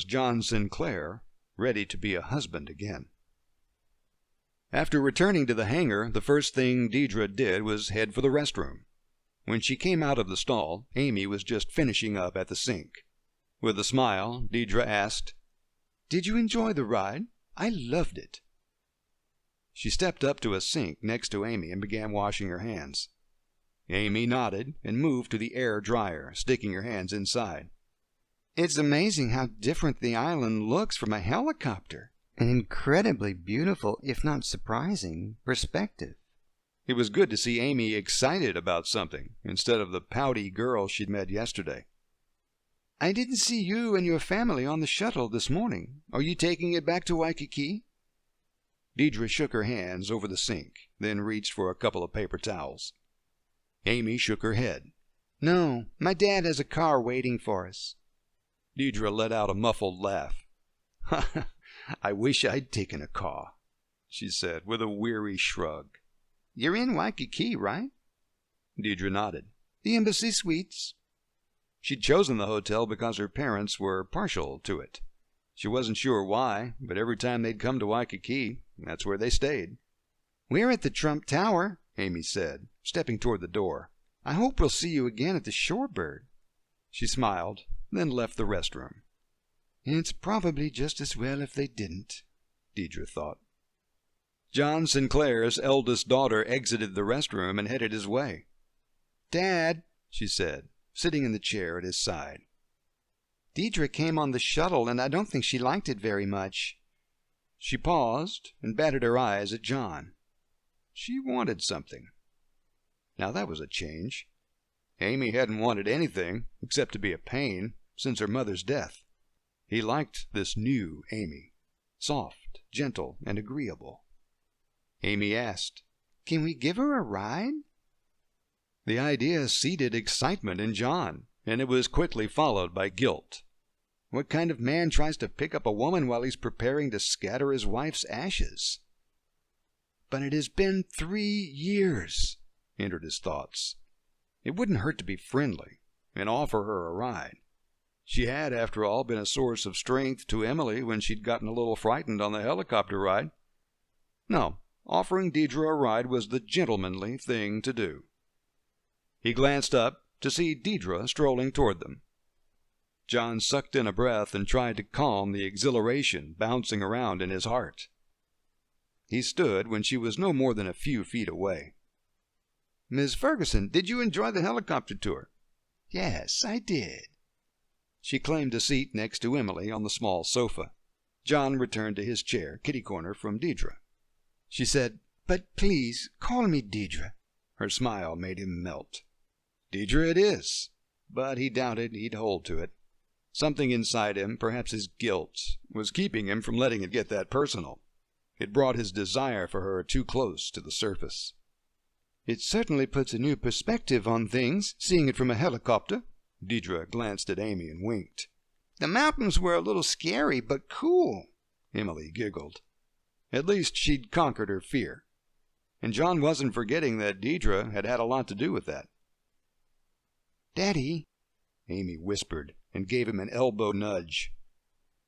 John Sinclair ready to be a husband again? After returning to the hangar, the first thing Deidre did was head for the restroom. When she came out of the stall, Amy was just finishing up at the sink. With a smile, Deidre asked, "Did you enjoy the ride? I loved it." She stepped up to a sink next to Amy and began washing her hands. Amy nodded and moved to the air dryer, sticking her hands inside. It's amazing how different the island looks from a helicopter. An incredibly beautiful, if not surprising, perspective. It was good to see Amy excited about something instead of the pouty girl she'd met yesterday. I didn't see you and your family on the shuttle this morning. Are you taking it back to Waikiki? Deidre shook her hands over the sink, then reached for a couple of paper towels. Amy shook her head. No, my dad has a car waiting for us. Deidre let out a muffled laugh. I wish I'd taken a car, she said with a weary shrug. You're in Waikiki, right? Deidre nodded. The Embassy Suites. She'd chosen the hotel because her parents were partial to it. She wasn't sure why, but every time they'd come to Waikiki, that's where they stayed. We're at the Trump Tower, Amy said, stepping toward the door. I hope we'll see you again at the Shorebird. She smiled, then left the restroom. It's probably just as well if they didn't, Deidre thought. John Sinclair's eldest daughter exited the restroom and headed his way. Dad, she said, sitting in the chair at his side. Deidre came on the shuttle, and I don't think she liked it very much. She paused and batted her eyes at John. She wanted something. Now that was a change. Amy hadn't wanted anything except to be a pain since her mother's death. He liked this new Amy, soft, gentle, and agreeable. Amy asked, "Can we give her a ride?" The idea seeded excitement in John, and it was quickly followed by guilt. What kind of man tries to pick up a woman while he's preparing to scatter his wife's ashes? But it has been 3 years, entered his thoughts. It wouldn't hurt to be friendly and offer her a ride. She had, after all, been a source of strength to Emily when she'd gotten a little frightened on the helicopter ride. No, offering Deidre a ride was the gentlemanly thing to do. He glanced up to see Deidre strolling toward them. John sucked in a breath and tried to calm the exhilaration bouncing around in his heart. He stood when she was no more than a few feet away. "Miss Ferguson, did you enjoy the helicopter tour?" "Yes, I did." She claimed a seat next to Emily on the small sofa. John returned to his chair, kitty-corner from Deidre. She said, "But please, call me Deidre." Her smile made him melt. Deidre it is, but he doubted he'd hold to it. Something inside him, perhaps his guilt, was keeping him from letting it get that personal. It brought his desire for her too close to the surface. It certainly puts a new perspective on things, seeing it from a helicopter. Deidre glanced at Amy and winked. The mountains were a little scary, but cool. Emily giggled. At least she'd conquered her fear. And John wasn't forgetting that Deidre had had a lot to do with that. Daddy, Amy whispered and gave him an elbow nudge.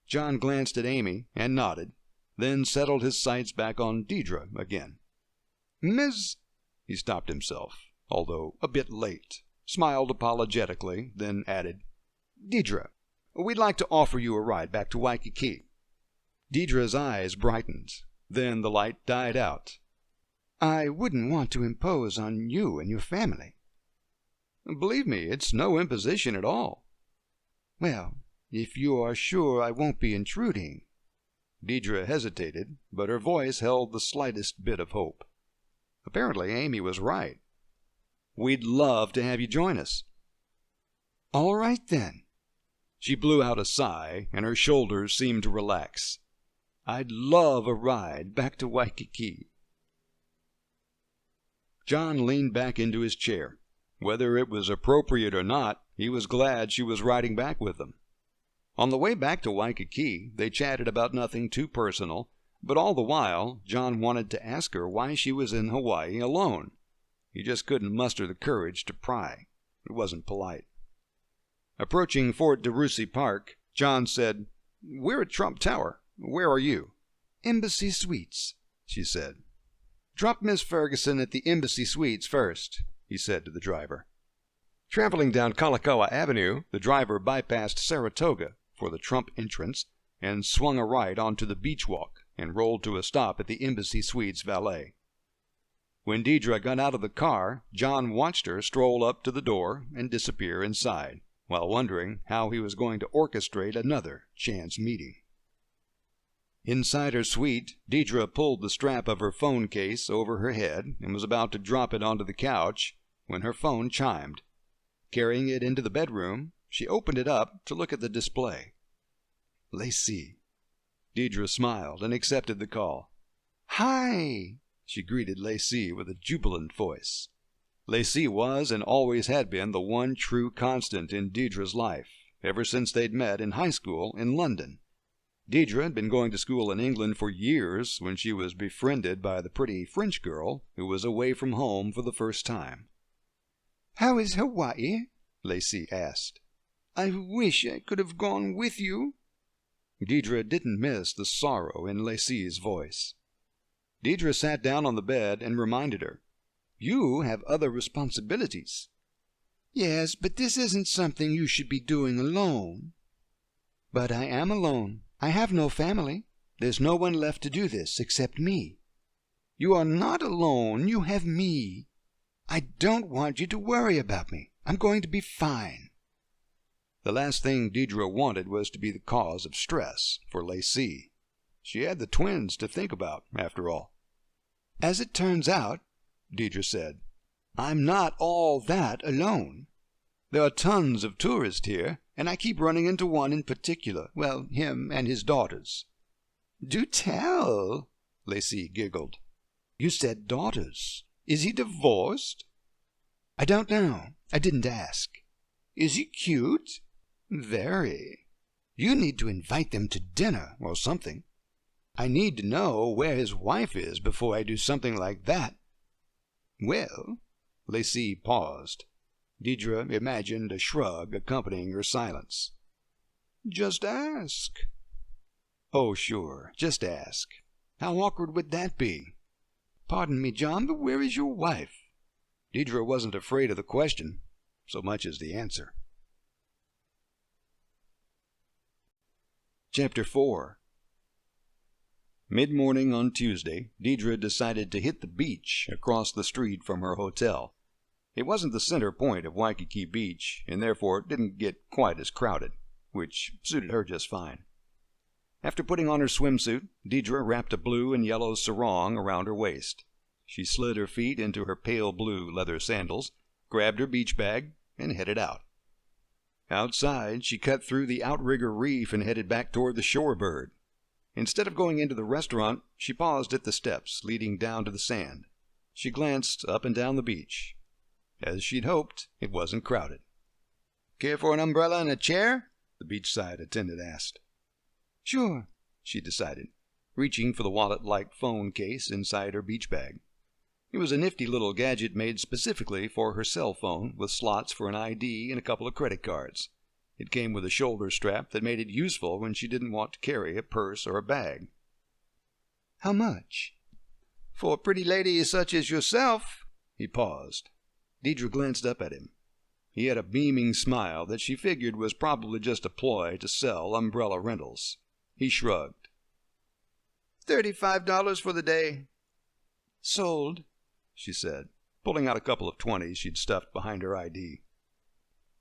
John glanced at Amy and nodded, then settled his sights back on Deidre again. Miss... He stopped himself, although a bit late, smiled apologetically, then added, Deidre, we'd like to offer you a ride back to Waikiki. Deidre's eyes brightened. Then the light died out. I wouldn't want to impose on you and your family. Believe me, it's no imposition at all. Well, if you are sure I won't be intruding. Deidre hesitated, but her voice held the slightest bit of hope. Apparently Amy was right. We'd love to have you join us. All right, then. She blew out a sigh, and her shoulders seemed to relax. I'd love a ride back to Waikiki. John leaned back into his chair. Whether it was appropriate or not, he was glad she was riding back with them. On the way back to Waikiki, they chatted about nothing too personal, but all the while, John wanted to ask her why she was in Hawaii alone. He just couldn't muster the courage to pry. It wasn't polite. Approaching Fort DeRussy Park, John said, We're at Trump Tower. Where are you? Embassy Suites, she said. Drop Miss Ferguson at the Embassy Suites first, he said to the driver. Traveling down Kalakaua Avenue, the driver bypassed Saratoga for the Trump entrance and swung a right onto the beach walk and rolled to a stop at the Embassy Suites valet. When Deidre got out of the car, John watched her stroll up to the door and disappear inside, while wondering how he was going to orchestrate another chance meeting. Inside her suite, Deidre pulled the strap of her phone case over her head and was about to drop it onto the couch when her phone chimed. Carrying it into the bedroom, she opened it up to look at the display. Lacey. Deidre smiled and accepted the call. Hi, she greeted Lacey with a jubilant voice. Lacey was and always had been the one true constant in Deidre's life, ever since they'd met in high school in London. Deidre had been going to school in England for years when she was befriended by the pretty French girl who was away from home for the first time. How is Hawaii? Lacey asked. I wish I could have gone with you. Deidre didn't miss the sorrow in Lacey's voice. Deidre sat down on the bed and reminded her, You have other responsibilities. Yes, but this isn't something you should be doing alone. But I am alone. I have no family. There's no one left to do this except me. You are not alone. You have me. I don't want you to worry about me. I'm going to be fine. The last thing Deidre wanted was to be the cause of stress for Lacey. She had the twins to think about, after all. As it turns out, Deidre said, I'm not all that alone. There are tons of tourists here, and I keep running into one in particular. Well, him and his daughters. Do tell, Lacey giggled. You said daughters. Is he divorced? I don't know. I didn't ask. Is he cute? Very. You need to invite them to dinner or something. I need to know where his wife is before I do something like that. Well, Lacey paused. Deidre imagined a shrug accompanying her silence. Just ask. Oh, sure, just ask. How awkward would that be? Pardon me, John, but where is your wife? Deidre wasn't afraid of the question, so much as the answer. Chapter 4. Mid-morning on Tuesday, Deidre decided to hit the beach across the street from her hotel. It wasn't the center point of Waikiki Beach, and therefore didn't get quite as crowded, which suited her just fine. After putting on her swimsuit, Deidre wrapped a blue and yellow sarong around her waist. She slid her feet into her pale blue leather sandals, grabbed her beach bag, and headed out. Outside, she cut through the outrigger reef and headed back toward the shorebird. Instead of going into the restaurant, she paused at the steps leading down to the sand. She glanced up and down the beach. As she'd hoped, it wasn't crowded. "Care for an umbrella and a chair?" the beachside attendant asked. "Sure," she decided, reaching for the wallet-like phone case inside her beach bag. It was a nifty little gadget made specifically for her cell phone with slots for an ID and a couple of credit cards. It came with a shoulder strap that made it useful when she didn't want to carry a purse or a bag. "How much?" "For a pretty lady such as yourself." He paused. Deidre glanced up at him. He had a beaming smile that she figured was probably just a ploy to sell umbrella rentals. He shrugged. $35 for the day." "Sold," she said, pulling out a couple of 20s she'd stuffed behind her ID.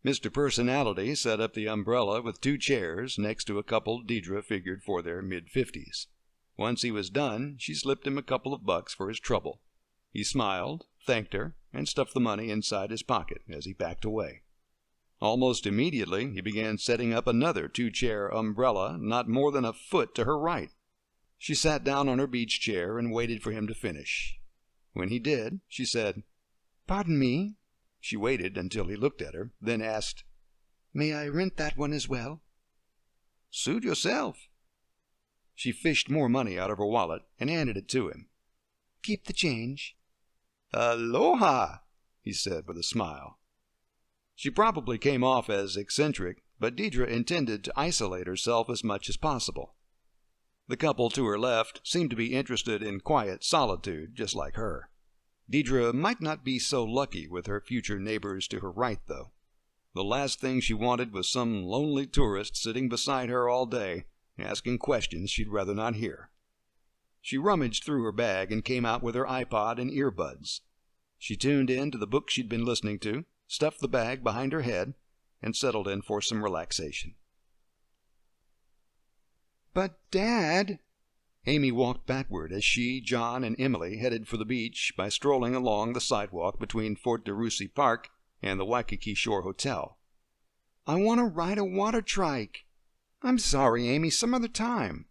Mr. Personality set up the umbrella with 2 chairs next to a couple Deidre figured for their mid-50s. Once he was done, she slipped him a couple of bucks for his trouble. He smiled, thanked her, and stuffed the money inside his pocket as he backed away. Almost immediately, he began setting up another 2-chair umbrella not more than a foot to her right. She sat down on her beach chair and waited for him to finish. When he did, she said, "Pardon me." She waited until he looked at her, then asked, "May I rent that one as well?" "Suit yourself." She fished more money out of her wallet and handed it to him. "Keep the change." "Aloha," he said with a smile. She probably came off as eccentric, but Deidre intended to isolate herself as much as possible. The couple to her left seemed to be interested in quiet solitude, just like her. Deidre might not be so lucky with her future neighbors to her right, though. The last thing she wanted was some lonely tourist sitting beside her all day, asking questions she'd rather not hear. She rummaged through her bag and came out with her iPod and earbuds. She tuned in to the book she'd been listening to, stuffed the bag behind her head, and settled in for some relaxation. "But, Dad," Amy walked backward as she, John, and Emily headed for the beach by strolling along the sidewalk between Fort DeRussy Park and the Waikiki Shore Hotel. "I want to ride a water trike." "I'm sorry, Amy, some other time."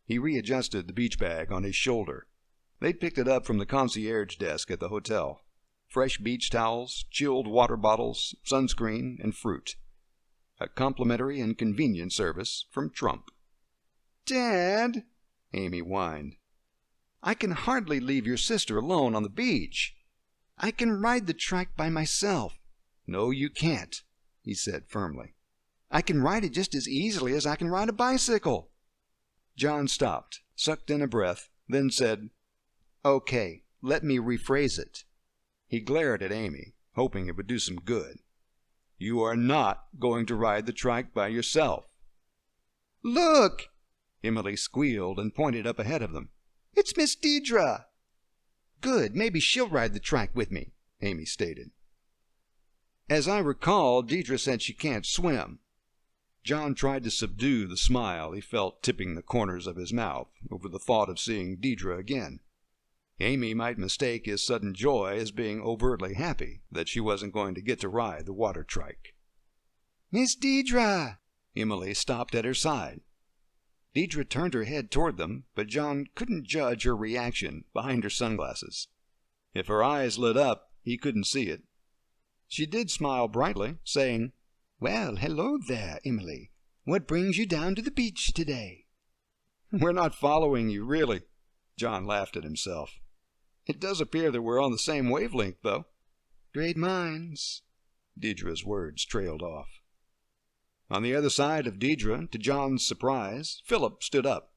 He readjusted the beach bag on his shoulder. They'd picked it up from the concierge desk at the hotel. Fresh beach towels, chilled water bottles, sunscreen, and fruit. A complimentary and convenient service from Trump. "Dad," Amy whined, "I can hardly leave your sister alone on the beach." "I can ride the trike by myself." "No, you can't," he said firmly. "I can ride it just as easily as I can ride a bicycle." John stopped, sucked in a breath, then said, "Okay, let me rephrase it." He glared at Amy, hoping it would do some good. "You are not going to ride the trike by yourself." "Look!" Emily squealed and pointed up ahead of them. "It's Miss Deidre." "Good, maybe she'll ride the trike with me," Amy stated. "As I recall, Deidre said she can't swim." John tried to subdue the smile he felt tipping the corners of his mouth over the thought of seeing Deidre again. Amy might mistake his sudden joy as being overtly happy that she wasn't going to get to ride the water trike. "Miss Deidre!" Emily stopped at her side. Deidre turned her head toward them, but John couldn't judge her reaction behind her sunglasses. If her eyes lit up, he couldn't see it. She did smile brightly, saying, "Well, hello there, Emily. What brings you down to the beach today?" "We're not following you, really." John laughed at himself. "It does appear that we're on the same wavelength, though." "Great minds." Deidre's words trailed off. On the other side of Deidre, to John's surprise, Philip stood up.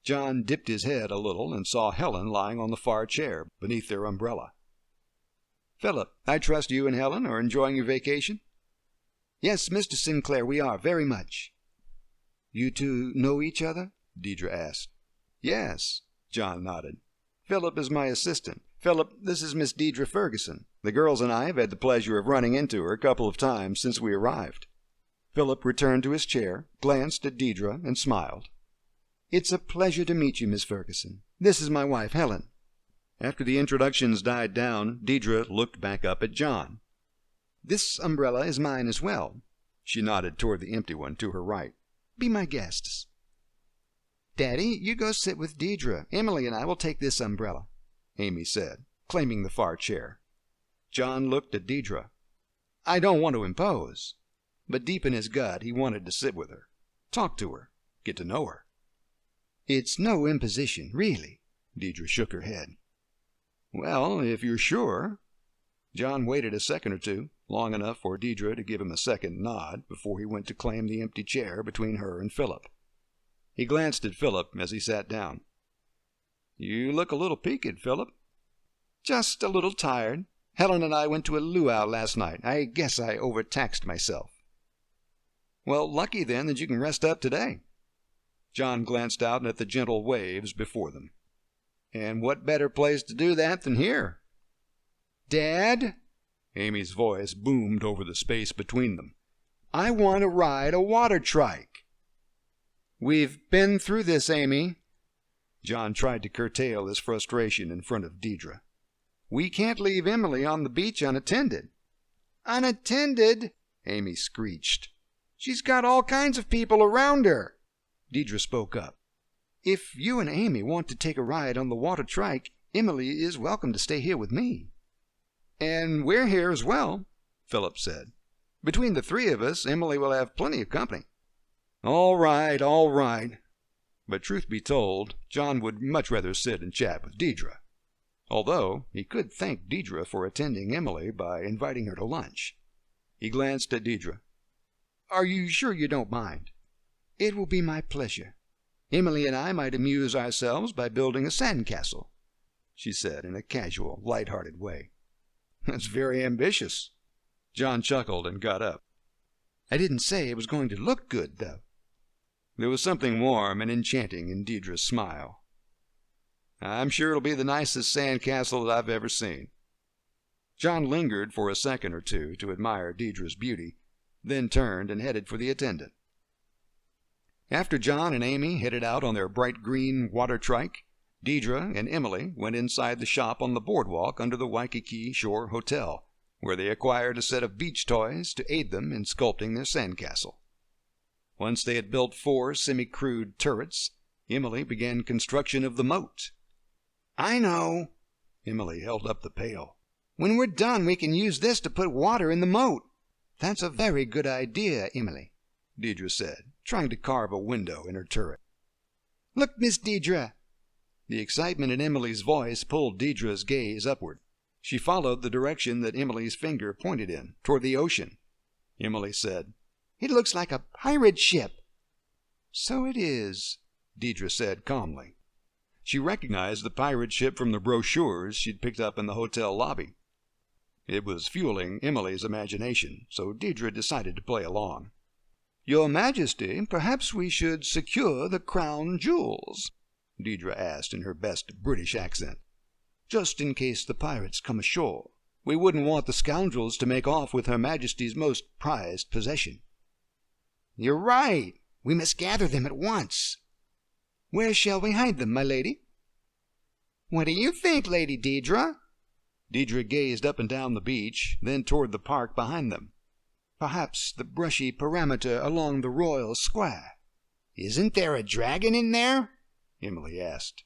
John dipped his head a little and saw Helen lying on the far chair beneath their umbrella. "Philip, I trust you and Helen are enjoying your vacation?" "Yes, Mr. Sinclair, we are, very much." "You two know each other?" Deidre asked. "Yes," John nodded. "Philip is my assistant. Philip, this is Miss Deidre Ferguson. The girls and I have had the pleasure of running into her a couple of times since we arrived." Philip returned to his chair, glanced at Deidre, and smiled. "It's a pleasure to meet you, Miss Ferguson. This is my wife, Helen." After the introductions died down, Deidre looked back up at John. "This umbrella is mine as well." She nodded toward the empty one to her right. "Be my guests." Daddy, you go sit with Deidre. Emily and I will take this umbrella, Amy said, claiming the far chair. John looked at Deidre. I don't want to impose. But deep in his gut, he wanted to sit with her, talk to her, get to know her. It's no imposition, really. Deidre shook her head. Well, if you're sure. John waited a second or two, long enough for Deidre to give him a second nod before he went to claim the empty chair between her and Philip. He glanced at Philip as he sat down. You look a little peaked, Philip. Just a little tired. Helen and I went to a luau last night. I guess I overtaxed myself. Well, lucky then that you can rest up today. John glanced out at the gentle waves before them. And what better place to do that than here? Dad? Amy's voice boomed over the space between them. I want to ride a water trike. We've been through this, Amy. John tried to curtail his frustration in front of Deidre. We can't leave Emily on the beach unattended. Unattended? Amy screeched. She's got all kinds of people around her. Deidre spoke up. If you and Amy want to take a ride on the water trike, Emily is welcome to stay here with me. And we're here as well, Philip said. Between the three of us, Emily will have plenty of company. All right, all right. But truth be told, John would much rather sit and chat with Deidre. Although he could thank Deidre for attending Emily by inviting her to lunch. He glanced at Deidre. Are you sure you don't mind? It will be my pleasure. Emily and I might amuse ourselves by building a sandcastle, she said in a casual, light-hearted way. That's very ambitious. John chuckled and got up. I didn't say it was going to look good, though. There was something warm and enchanting in Deidre's smile. I'm sure it'll be the nicest sandcastle that I've ever seen. John lingered for a second or two to admire Deidre's beauty, then turned and headed for the attendant. After John and Amy headed out on their bright green water trike, Deidre and Emily went inside the shop on the boardwalk under the Waikiki Shore Hotel, where they acquired a set of beach toys to aid them in sculpting their sandcastle. Once they had built 4 semi-crude turrets, Emily began construction of the moat. I know. Emily held up the pail. When we're done, we can use this to put water in the moat. That's a very good idea, Emily, Deidre said, trying to carve a window in her turret. Look, Miss Deidre. The excitement in Emily's voice pulled Deidre's gaze upward. She followed the direction that Emily's finger pointed in, toward the ocean. Emily said, It looks like a pirate ship. So it is, Deidre said calmly. She recognized the pirate ship from the brochures she'd picked up in the hotel lobby. It was fueling Emily's imagination, so Deidre decided to play along. Your Majesty, perhaps we should secure the crown jewels, Deidre asked in her best British accent. Just in case the pirates come ashore. We wouldn't want the scoundrels to make off with Her Majesty's most prized possession. You're right. We must gather them at once. Where shall we hide them, my lady? What do you think, Lady Deidre? Deidre gazed up and down the beach, then toward the park behind them. Perhaps the brushy perimeter along the Royal Square. Isn't there a dragon in there? Emily asked.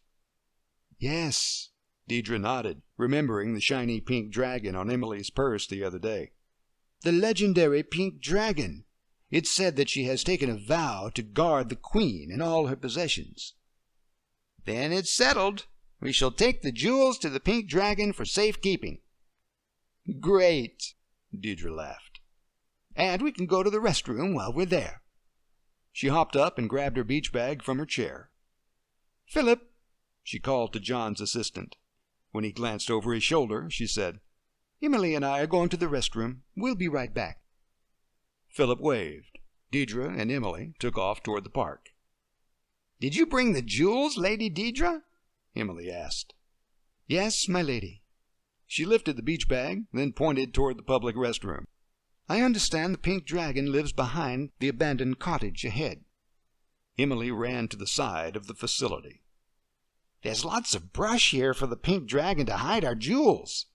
Yes, Deidre nodded, remembering the shiny pink dragon on Emily's purse the other day. The legendary pink dragon. It's said that she has taken a vow to guard the Queen and all her possessions. Then it's settled. We shall take the jewels to the pink dragon for safekeeping. Great, Deidre laughed. And we can go to the restroom while we're there. She hopped up and grabbed her beach bag from her chair. Philip, she called to John's assistant. When he glanced over his shoulder, she said, Emily and I are going to the restroom. We'll be right back. Philip waved. Deidre and Emily took off toward the park. Did you bring the jewels, Lady Deidre? Emily asked. Yes, my lady. She lifted the beach bag, then pointed toward the public restroom. I understand the pink dragon lives behind the abandoned cottage ahead. Emily ran to the side of the facility. There's lots of brush here for the pink dragon to hide our jewels.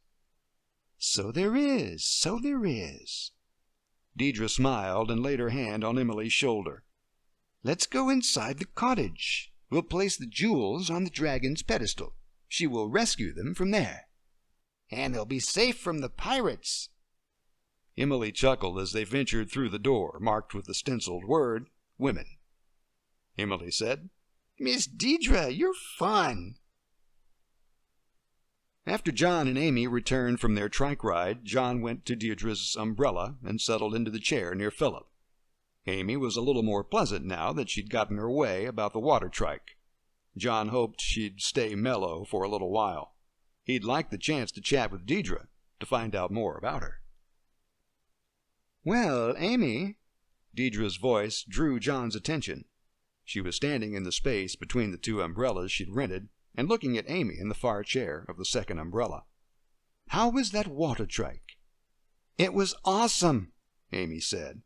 So there is, so there is. Deidre smiled and laid her hand on Emily's shoulder. Let's go inside the cottage. We'll place the jewels on the dragon's pedestal. She will rescue them from there. And they'll be safe from the pirates. Emily chuckled as they ventured through the door, marked with the stenciled word, Women. Emily said, Miss Deidre, you're fun. After John and Amy returned from their trike ride, John went to Deirdre's umbrella and settled into the chair near Philip. Amy was a little more pleasant now that she'd gotten her way about the water trike. John hoped she'd stay mellow for a little while. He'd like the chance to chat with Deidre, to find out more about her. Well, Amy, Deidre's voice drew John's attention. She was standing in the space between the two umbrellas she'd rented and looking at Amy in the far chair of the second umbrella. How was that water trike? It was awesome, Amy said.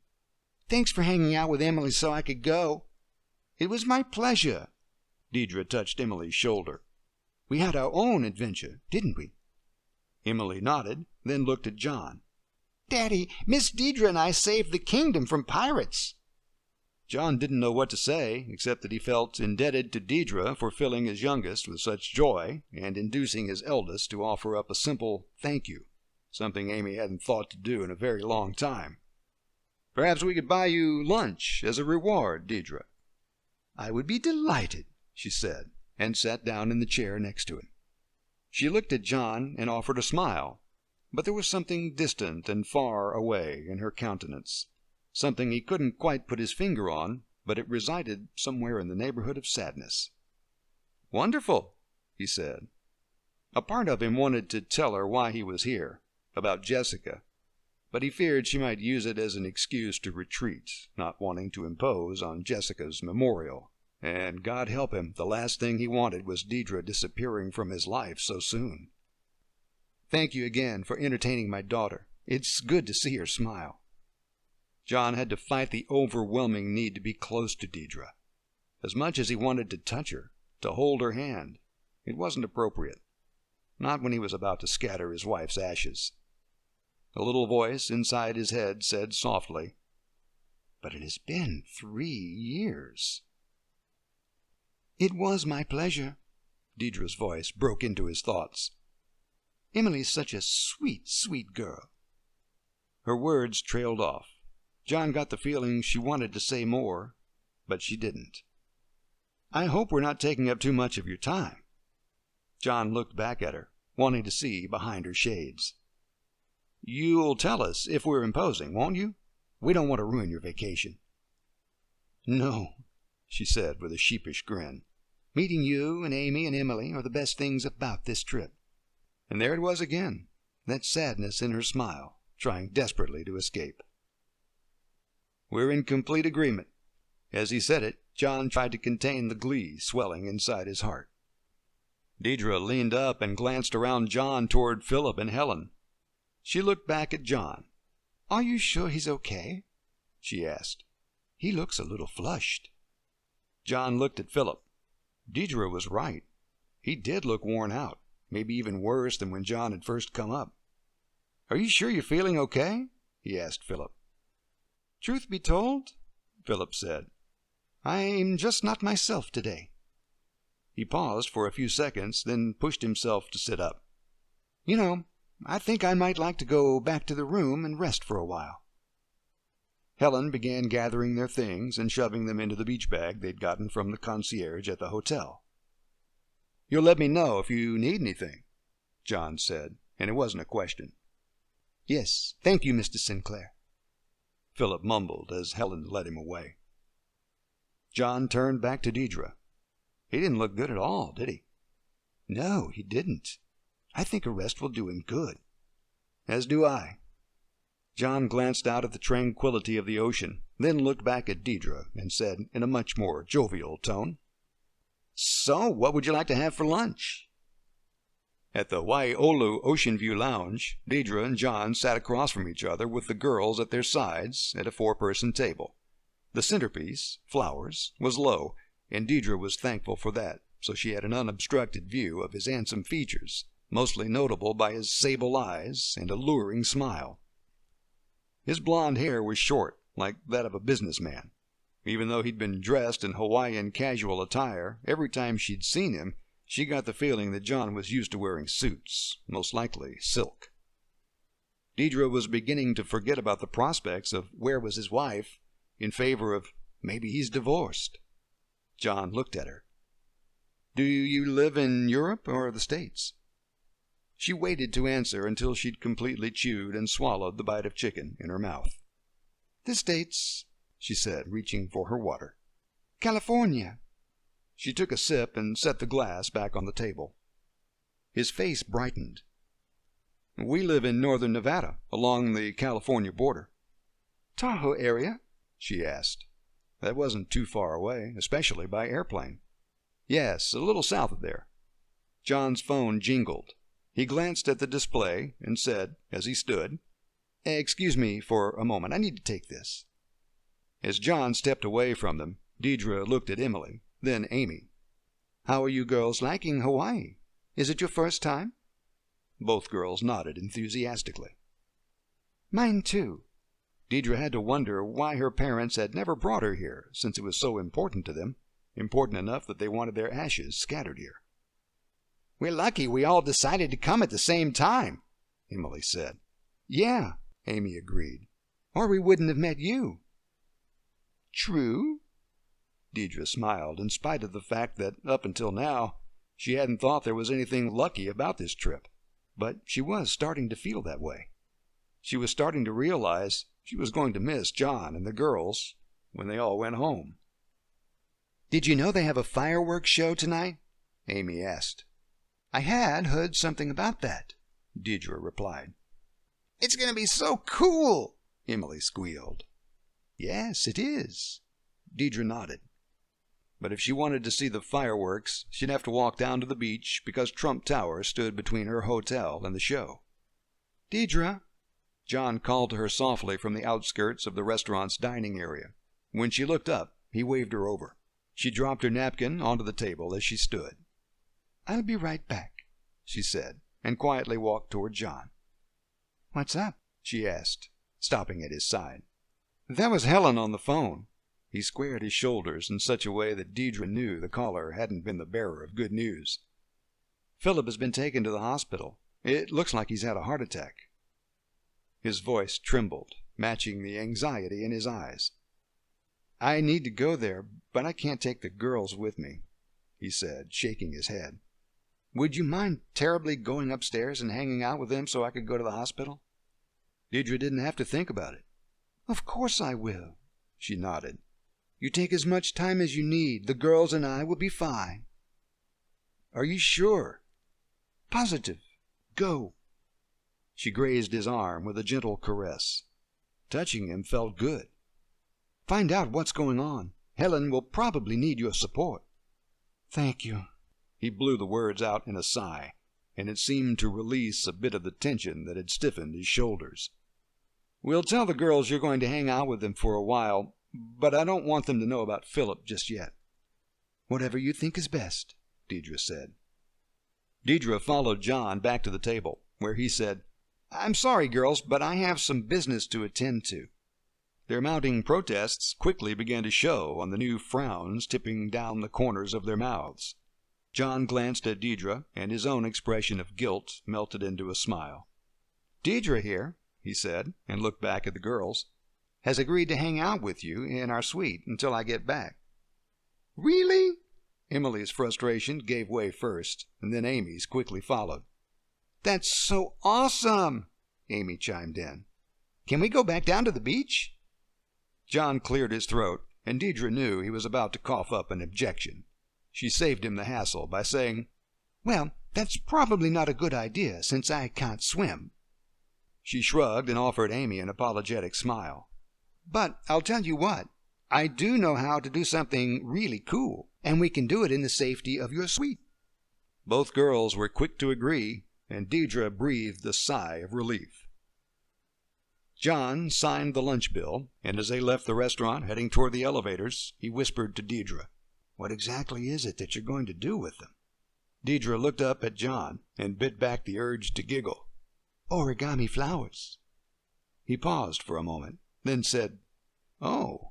Thanks for hanging out with Emily so I could go. It was my pleasure. Deidre touched Emily's shoulder. We had our own adventure, didn't we? Emily nodded, then looked at John. Daddy, Miss Deidre and I saved the kingdom from pirates. John didn't know what to say, except that he felt indebted to Deidre for filling his youngest with such joy and inducing his eldest to offer up a simple thank you, something Amy hadn't thought to do in a very long time. Perhaps we could buy you lunch as a reward, Deidre. I would be delighted, she said, and sat down in the chair next to him. She looked at John and offered a smile, but there was something distant and far away in her countenance. Something he couldn't quite put his finger on, but it resided somewhere in the neighborhood of sadness. Wonderful, he said. A part of him wanted to tell her why he was here, about Jessica, but he feared she might use it as an excuse to retreat, not wanting to impose on Jessica's memorial. And God help him, the last thing he wanted was Deidre disappearing from his life so soon. Thank you again for entertaining my daughter. It's good to see her smile. John had to fight the overwhelming need to be close to Deidre. As much as he wanted to touch her, to hold her hand, it wasn't appropriate. Not when he was about to scatter his wife's ashes. A little voice inside his head said softly, But it has been 3 years. It was my pleasure. Deidre's voice broke into his thoughts. Emily's such a sweet, sweet girl. Her words trailed off. John got the feeling she wanted to say more, but she didn't. I hope we're not taking up too much of your time. John looked back at her, wanting to see behind her shades. You'll tell us if we're imposing, won't you? We don't want to ruin your vacation. No, she said with a sheepish grin. Meeting you and Amy and Emily are the best things about this trip. And there it was again, that sadness in her smile, trying desperately to escape. We're in complete agreement. As he said it, John tried to contain the glee swelling inside his heart. Deidre leaned up and glanced around John toward Philip and Helen. She looked back at John. Are you sure he's okay? She asked. He looks a little flushed. John looked at Philip. Deidre was right. He did look worn out, maybe even worse than when John had first come up. Are you sure you're feeling okay? He asked Philip. Truth be told, Philip said, I'm just not myself today. He paused for a few seconds, then pushed himself to sit up. You know, I think I might like to go back to the room and rest for a while. Helen began gathering their things and shoving them into the beach bag they'd gotten from the concierge at the hotel. You'll let me know if you need anything, John said, and it wasn't a question. Yes, thank you, Mr. Sinclair, Philip mumbled as Helen led him away. John turned back to Deidre. He didn't look good at all, did he? No, he didn't. I think a rest will do him good. As do I. John glanced out at the tranquility of the ocean, then looked back at Deidre and said in a much more jovial tone, So, what would you like to have for lunch? At the Waiolu Ocean View Lounge, Deidre and John sat across from each other with the girls at their sides at a 4-person table. The centerpiece, flowers, was low, and Deidre was thankful for that, so she had an unobstructed view of his handsome features, mostly notable by his sable eyes and alluring smile. His blond hair was short, like that of a businessman. Even though he'd been dressed in Hawaiian casual attire, every time she'd seen him, she got the feeling that John was used to wearing suits, most likely silk. Deidre was beginning to forget about the prospects of where was his wife in favor of maybe he's divorced. John looked at her. Do you live in Europe or the States? She waited to answer until she'd completely chewed and swallowed the bite of chicken in her mouth. The States, she said, reaching for her water. California. She took a sip and set the glass back on the table. His face brightened. We live in northern Nevada, along the California border. Tahoe area? She asked. That wasn't too far away, especially by airplane. Yes, a little south of there. John's phone jingled. He glanced at the display and said, as he stood, Excuse me for a moment. I need to take this. As John stepped away from them, Deidre looked at Emily, then Amy. How are you girls liking Hawaii? Is it your first time? Both girls nodded enthusiastically. Mine too. Deidre had to wonder why her parents had never brought her here, since it was so important to them, important enough that they wanted their ashes scattered here. We're lucky we all decided to come at the same time, Emily said. Yeah, Amy agreed. Or we wouldn't have met you. True. Deidre smiled, in spite of the fact that, up until now, she hadn't thought there was anything lucky about this trip. But she was starting to feel that way. She was starting to realize she was going to miss John and the girls when they all went home. Did you know they have a fireworks show tonight? Amy asked. I had heard something about that, Deidre replied. It's going to be so cool, Emily squealed. Yes, it is. Deidre nodded. But if she wanted to see the fireworks, she'd have to walk down to the beach because Trump Tower stood between her hotel and the show. Deidre, John called to her softly from the outskirts of the restaurant's dining area. When she looked up, he waved her over. She dropped her napkin onto the table as she stood. I'll be right back, she said, and quietly walked toward John. What's up? She asked, stopping at his side. That was Helen on the phone. He squared his shoulders in such a way that Deidre knew the caller hadn't been the bearer of good news. Philip has been taken to the hospital. It looks like he's had a heart attack. His voice trembled, matching the anxiety in his eyes. I need to go there, but I can't take the girls with me, he said, shaking his head. Would you mind terribly going upstairs and hanging out with them so I could go to the hospital? Deidre didn't have to think about it. Of course I will, she nodded. You take as much time as you need. The girls and I will be fine. Are you sure? Positive. Go. She grazed his arm with a gentle caress. Touching him felt good. Find out what's going on. Helen will probably need your support. Thank you. He blew the words out in a sigh, and it seemed to release a bit of the tension that had stiffened his shoulders. We'll tell the girls you're going to hang out with them for a while, but I don't want them to know about Philip just yet. Whatever you think is best, Deidre said. Deidre followed John back to the table, where he said, I'm sorry, girls, but I have some business to attend to. Their mounting protests quickly began to show on the new frowns tipping down the corners of their mouths. John glanced at Deidre, and his own expression of guilt melted into a smile. Deidre here, he said, and looked back at the girls, has agreed to hang out with you in our suite until I get back. Really? Emily's frustration gave way first, and then Amy's quickly followed. That's so awesome, Amy chimed in. Can we go back down to the beach? John cleared his throat, and Deidre knew he was about to cough up an objection. She saved him the hassle by saying, Well, that's probably not a good idea, since I can't swim. She shrugged and offered Amy an apologetic smile. But I'll tell you what, I do know how to do something really cool, and we can do it in the safety of your suite. Both girls were quick to agree, and Deidre breathed a sigh of relief. John signed the lunch bill, and as they left the restaurant heading toward the elevators, he whispered to Deidre, What exactly is it that you're going to do with them? Deidre looked up at John and bit back the urge to giggle. Origami flowers. He paused for a moment, then said, Oh,